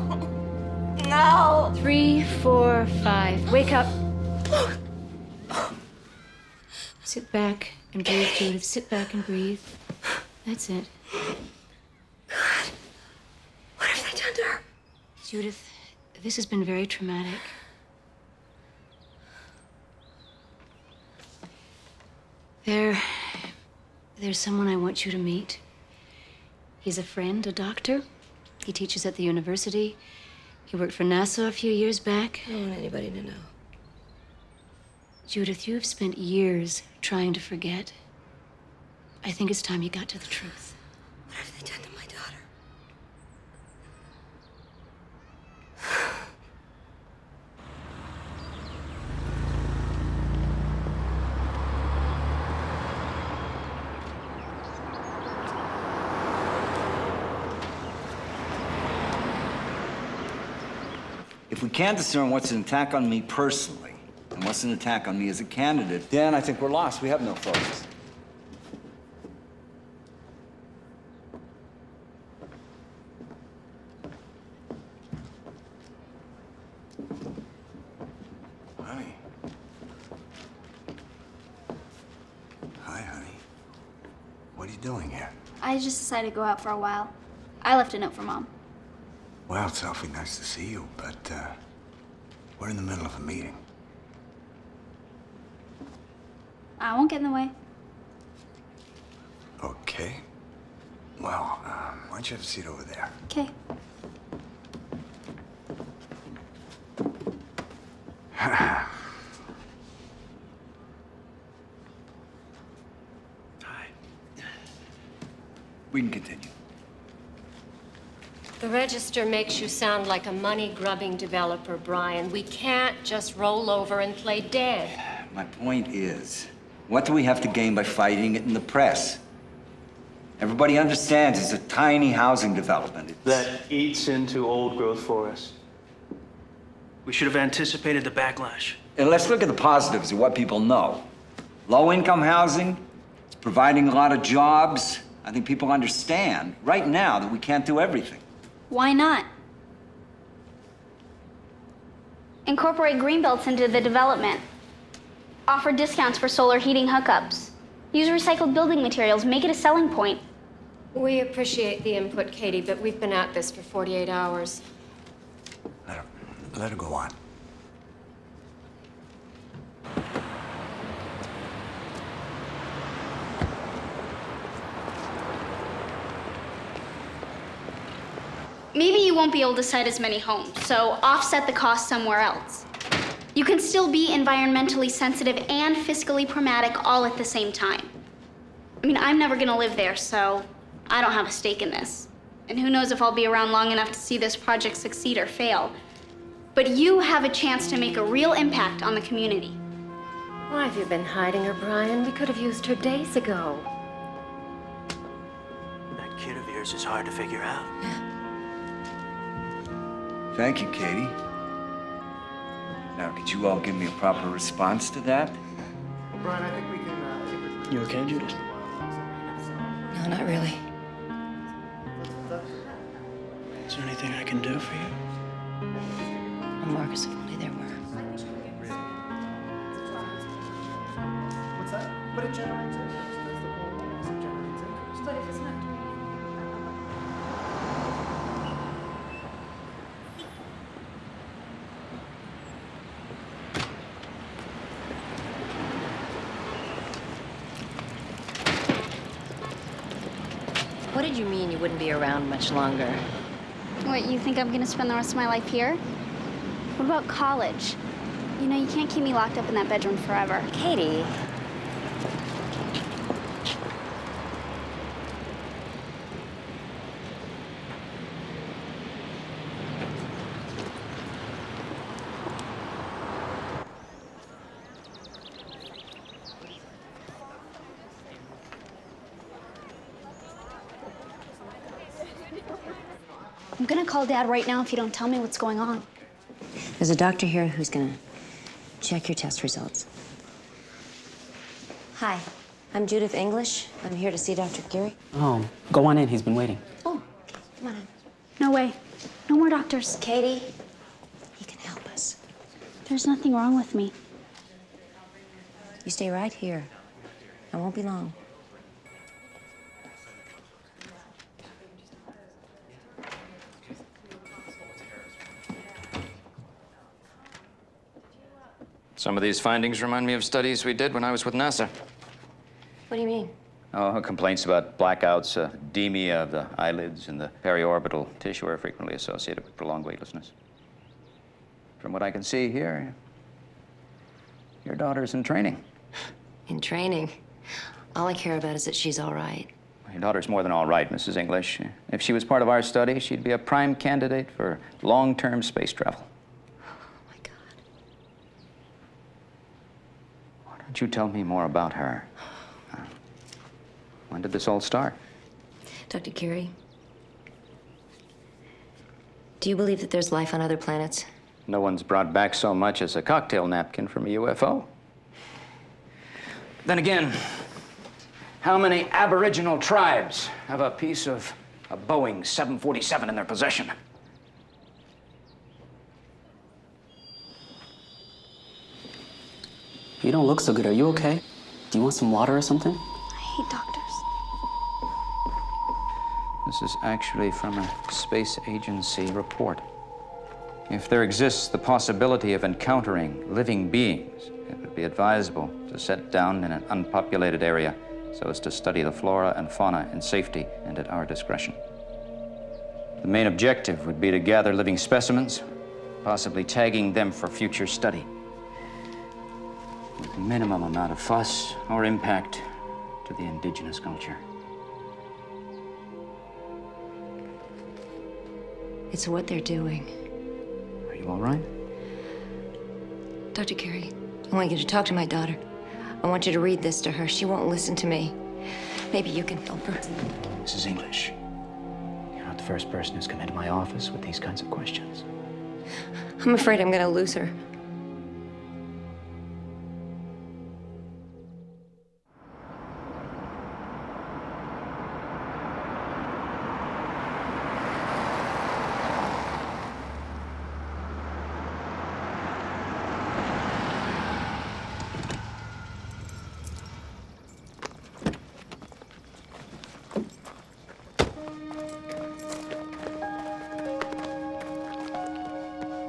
No. 3, 4, 5. Wake up. Sit back and breathe, Judith. Sit back and breathe. That's it. God. What have they done to her? Judith, this has been very traumatic. There's someone I want you to meet. He's a friend, a doctor. He teaches at the university. He worked for NASA a few years back. I don't want anybody to know. Judith, you have spent years trying to forget. I think it's time you got to the truth. What have they done to my daughter? If we can't discern what's an attack on me personally and what's an attack on me as a candidate, Dan, I think we're lost. We have no focus. Honey. Hi, honey. What are you doing here? I just decided to go out for a while. I left a note for Mom. Well, it's awfully nice to see you, but we're in the middle of a meeting. I won't get in the way. Okay. Well, why don't you have a seat over there? Okay. We can continue. The register makes you sound like a money-grubbing developer, Brian. We can't just roll over and play dead. My point is, what do we have to gain by fighting it in the press? Everybody understands it's a tiny housing development. That eats into old-growth forests. We should have anticipated the backlash. And let's look at the positives of what people know. Low-income housing, it's providing a lot of jobs. I think people understand right now that we can't do everything. Why not? Incorporate greenbelts into the development. Offer discounts for solar heating hookups. Use recycled building materials. Make it a selling point. We appreciate the input, Katie, but we've been at this for 48 hours. Let her go on. Maybe you won't be able to site as many homes, so offset the cost somewhere else. You can still be environmentally sensitive and fiscally pragmatic all at the same time. I mean, I'm never gonna live there, so I don't have a stake in this. And who knows if I'll be around long enough to see this project succeed or fail. But you have a chance to make a real impact on the community. Why have you been hiding her, Brian? We could have used her days ago. That kid of yours is hard to figure out. Thank you, Katie. Now, could you all give me a proper response to that? Well, Brian, I think we can... You okay, Judith? No, not really. Is there anything I can do for you? Oh, Marcus, if only there were. What's that? But it generates interest. That's the whole point. It generates interest. But if it's not What did you mean you wouldn't be around much longer? What, you think I'm gonna spend the rest of my life here? What about college? You know, you can't keep me locked up in that bedroom forever. Katie. I'm gonna call Dad right now if you don't tell me what's going on. There's a doctor here who's gonna check your test results. Hi, I'm Judith English. I'm here to see Dr. Geary. Oh, go on in. He's been waiting. Oh, come on in. No way. No more doctors. Katie, he can help us. There's nothing wrong with me. You stay right here. I won't be long. Some of these findings remind me of studies we did when I was with NASA. What do you mean? Oh, complaints about blackouts, edema of the eyelids, and the periorbital tissue are frequently associated with prolonged weightlessness. From what I can see here, your daughter's in training. In training. All I care about is that she's all right. Your daughter's more than all right, Mrs. English. If she was part of our study, she'd be a prime candidate for long-term space travel. Why don't you tell me more about her? When did this all start? Dr. Geary, do you believe that there's life on other planets? No one's brought back so much as a cocktail napkin from a UFO. Then again, how many Aboriginal tribes have a piece of a Boeing 747 in their possession? You don't look so good. Are you okay? Do you want some water or something? I hate doctors. This is actually from a space agency report. If there exists the possibility of encountering living beings, it would be advisable to set down in an unpopulated area so as to study the flora and fauna in safety and at our discretion. The main objective would be to gather living specimens, possibly tagging them for future study, with minimum amount of fuss or impact to the indigenous culture. It's what they're doing. Are you all right? Dr. Carey, I want you to talk to my daughter. I want you to read this to her. She won't listen to me. Maybe you can help her. Mrs. English, you're not the first person who's come into my office with these kinds of questions. I'm afraid I'm gonna lose her.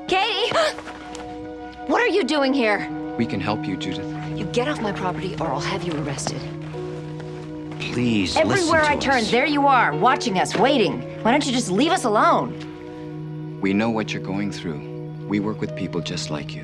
Katie! What are you doing here? We can help you, Judith. You get off my property or I'll have you arrested. Please, Everywhere I listen to turn, us. there you are, watching us, waiting. Why don't you just leave us alone? We know what you're going through. We work with people just like you.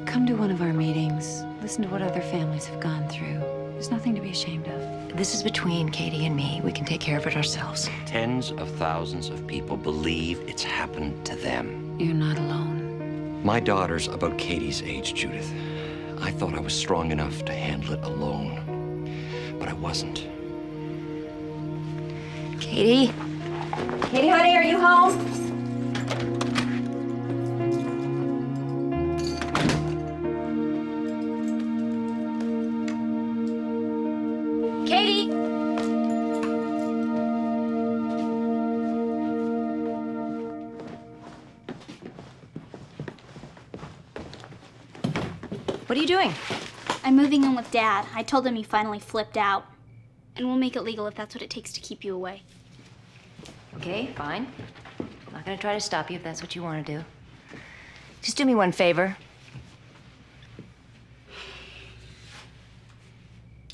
Come to one of our meetings. Listen to what other families have gone through. There's nothing to be ashamed of. This is between Katie and me. We can take care of it ourselves. Tens of thousands of people believe it's happened to them. You're not alone. My daughter's about Katie's age, Judith. I thought I was strong enough to handle it alone, but I wasn't. Katie? Katie, honey, are you home? Katie? What are you doing? I'm moving in with Dad. I told him he finally flipped out. And we'll make it legal if that's what it takes to keep you away. Okay, fine. I'm not gonna try to stop you if that's what you want to do. Just do me one favor.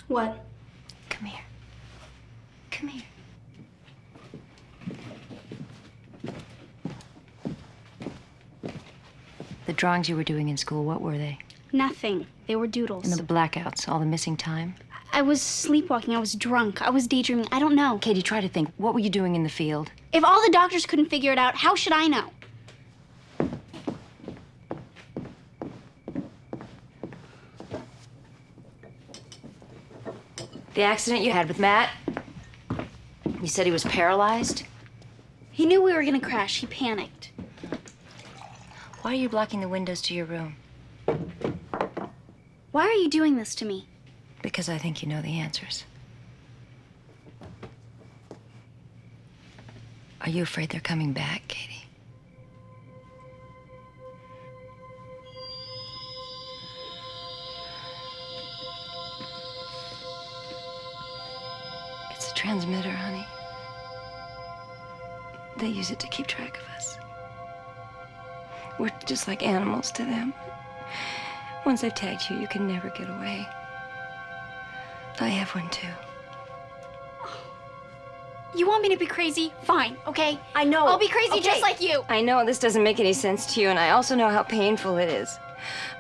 What? Come here. Come here. The drawings you were doing in school, what were they? Nothing. They were doodles. And the blackouts, all the missing time? I was sleepwalking. I was drunk. I was daydreaming. I don't know. Katie, try to think. What were you doing in the field? If all the doctors couldn't figure it out, how should I know? The accident you had with Matt? You said he was paralyzed? He knew we were gonna crash. He panicked. Why are you blocking the windows to your room? Why are you doing this to me? Because I think you know the answers. Are you afraid they're coming back, Katie? It's a transmitter, honey. They use it to keep track of us. We're just like animals to them. Once they've tagged you, you can never get away. I have one too. You want me to be crazy? Fine, okay? I know. I'll be crazy Okay. just like you. I know this doesn't make any sense to you, and I also know how painful it is.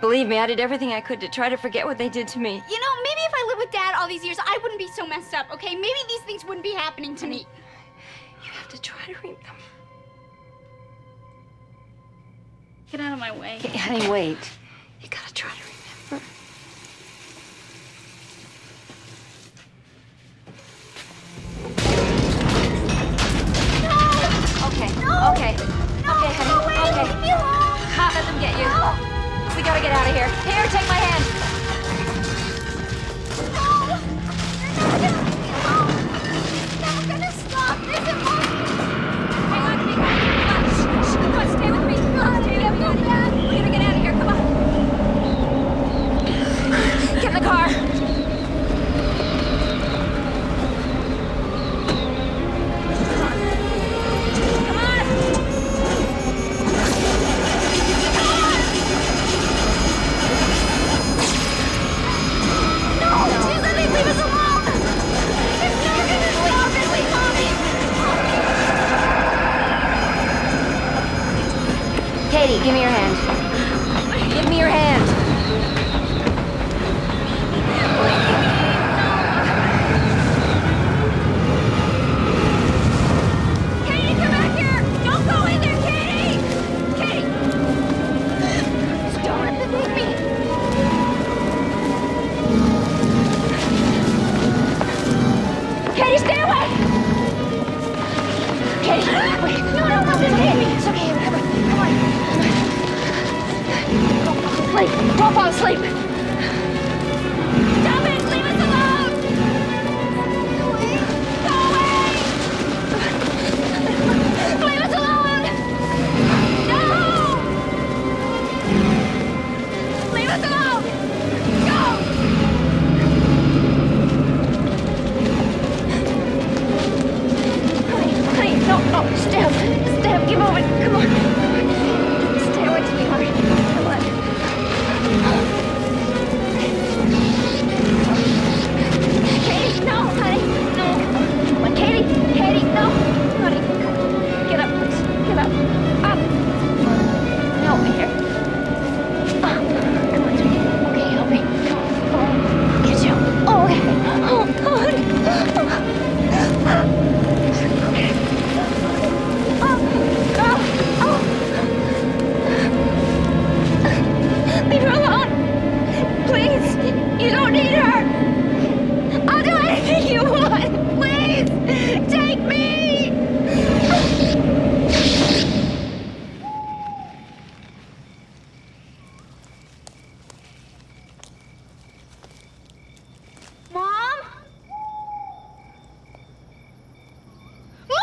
Believe me, I did everything I could to try to forget what they did to me. You know, maybe if I lived with Dad all these years, I wouldn't be so messed up, okay? Maybe these things wouldn't be happening to me. You have to try to remember. Get out of my way. Okay, honey, wait. You gotta try to remember. Okay, okay. Okay, honey, okay. Leave me alone. Can't let them get you. We gotta get out of here. Here, take my hand. Never gonna stop this. It won't. Hang on to me. Come on, stay with me. Come on, stay with me. We're gonna get out of here. Come on. asleep. Don't fall asleep. Stop it! Leave us alone! Go away! Go away! Leave us alone! No! Leave us alone! Go! Honey, no, Stab, get moving, come on. Stay away, sweetheart. Come on. Katie, no, honey, no. Come on, Katie, no. Honey, get up, please, get up. Up. No, here. Come on, sweetie. Okay, help me. Come on. Oh, get you. Oh, okay. Oh, honey. Leave her alone! Please! You don't need her! I'll do anything you want! Please! Take me! Mom? Mom!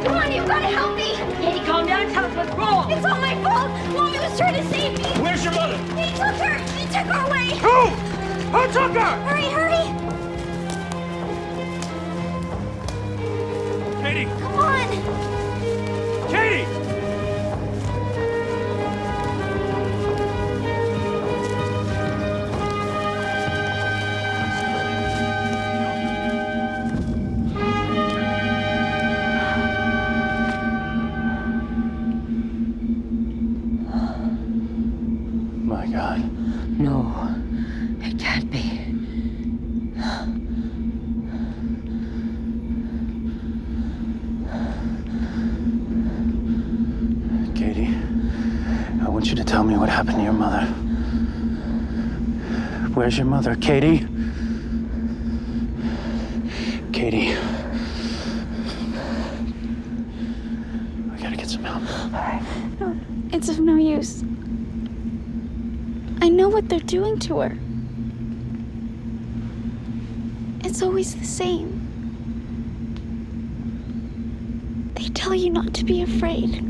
Come on, you've got to help me! Katie, calm down and tell us what's wrong! It's all my fault! Mommy was trying to save me! Where's your mother? He took her! He took her away! Who? Who took her? Hurry, hurry! Katie! Come on! Katie! My God. No, it can't be. Katie, I want you to tell me what happened to your mother. Where's your mother, Katie? Katie. I gotta get some help. No, it's of no use. I know what they're doing to her. It's always the same. They tell you not to be afraid.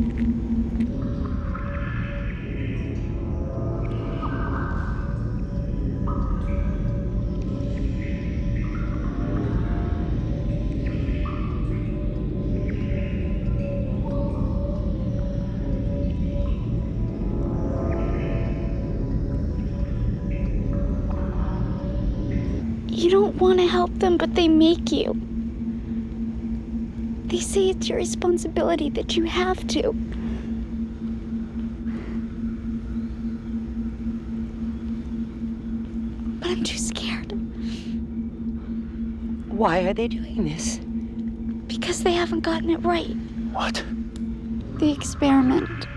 You don't want to help them, but they make you. They say it's your responsibility, that you have to. But I'm too scared. Why are they doing this? Because they haven't gotten it right. What? The experiment.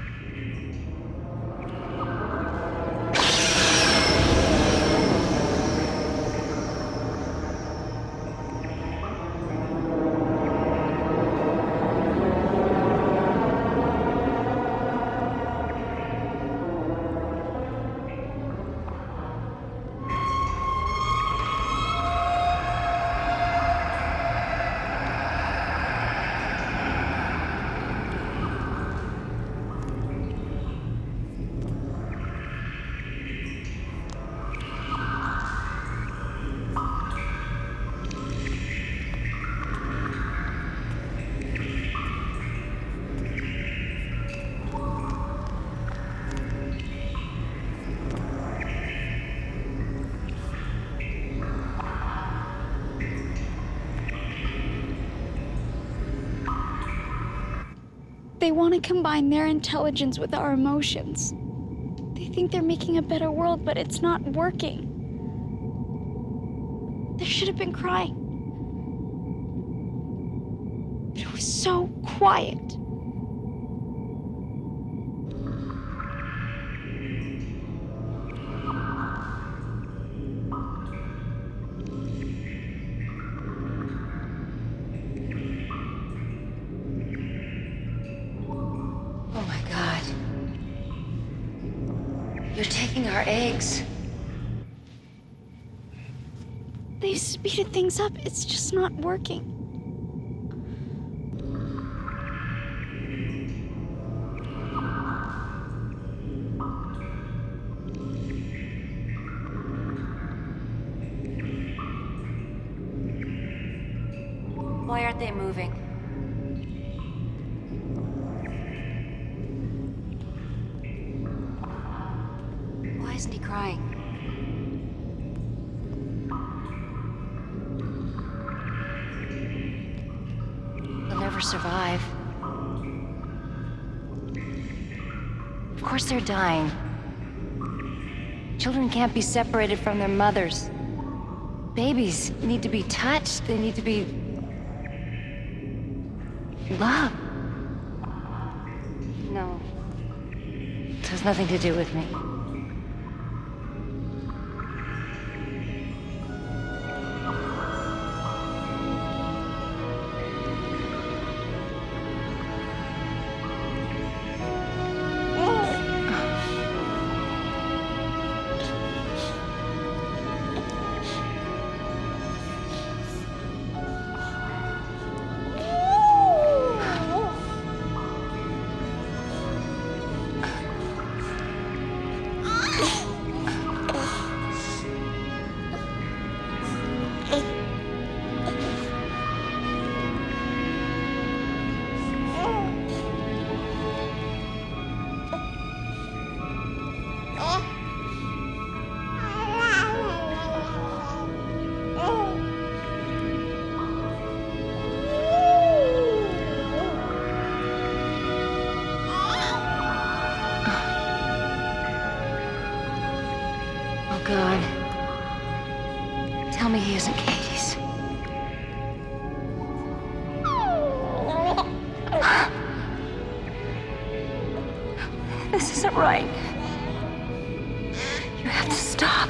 They want to combine their intelligence with our emotions. They think they're making a better world, but it's not working. There should have been crying. But it was so quiet. Oh my God. You're taking our eggs. They've speeded things up. It's just not working. Why aren't they moving? Why isn't he crying? They'll never survive. Of course they're dying. Children can't be separated from their mothers. Babies need to be touched. They need to be loved. No. It has nothing to do with me. Oh, God. Tell me he isn't Katie's. This isn't right. You have to stop.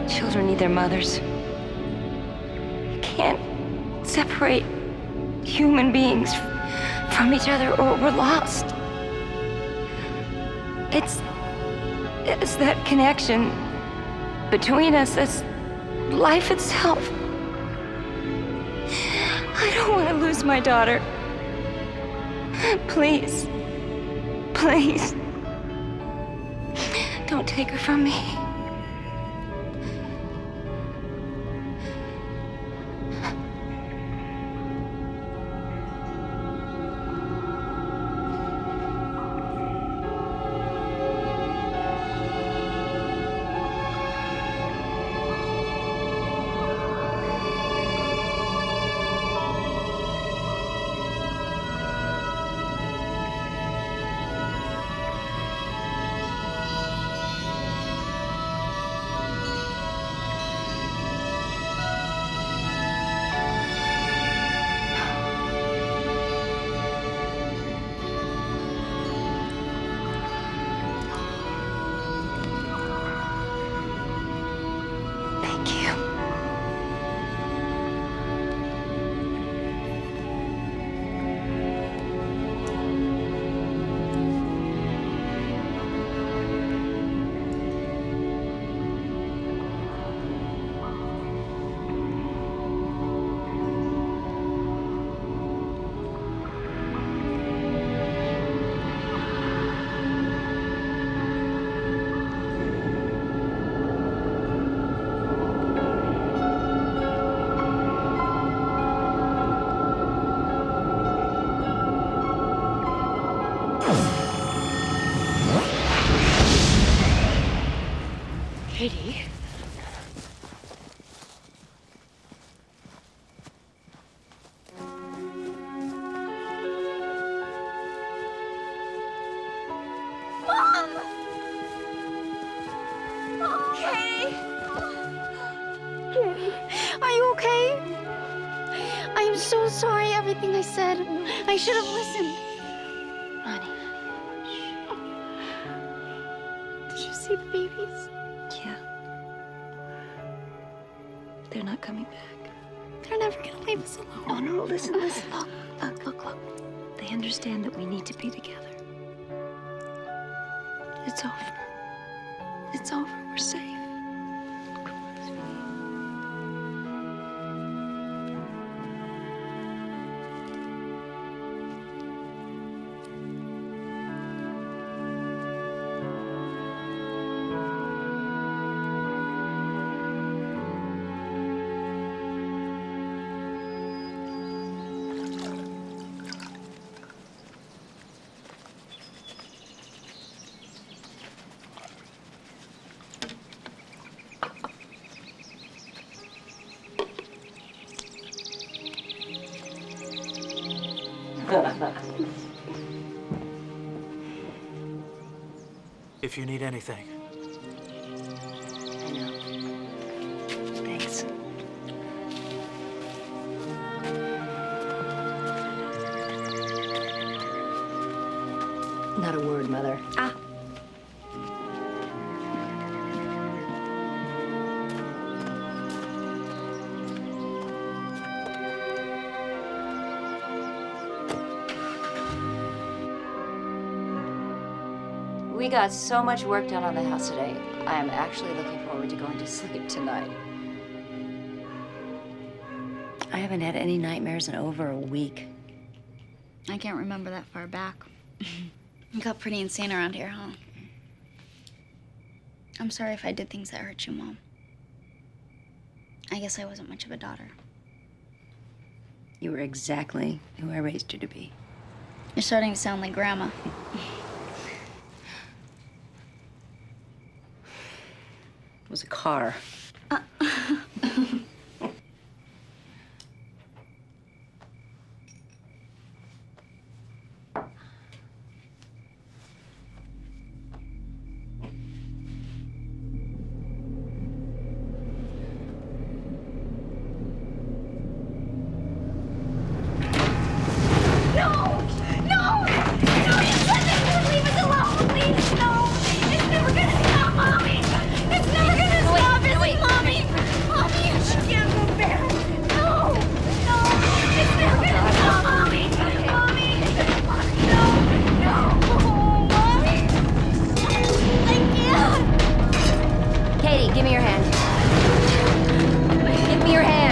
Children need their mothers. You can't separate human beings from each other or we're lost. It's that connection between us that's life itself. I don't want to lose my daughter. Please, please, don't take her from me. Katie? Katie! Katie, are you okay? I am so sorry everything I said. I should have listened. Honey. Did you see the babies? Yeah. They're not coming back. They're never gonna leave us alone. Oh, no, listen. Look. They understand that we need to be together. It's over. It's over. We're safe. If you need anything. I know. Thanks. Not a word, Mother. Ah. We got so much work done on the house today. I am actually looking forward to going to sleep tonight. I haven't had any nightmares in over a week. I can't remember that far back. It got pretty insane around here, huh? I'm sorry if I did things that hurt you, Mom. I guess I wasn't much of a daughter. You were exactly who I raised you to be. You're starting to sound like Grandma. It was a car. Katie, give me your hand. Give me your hand.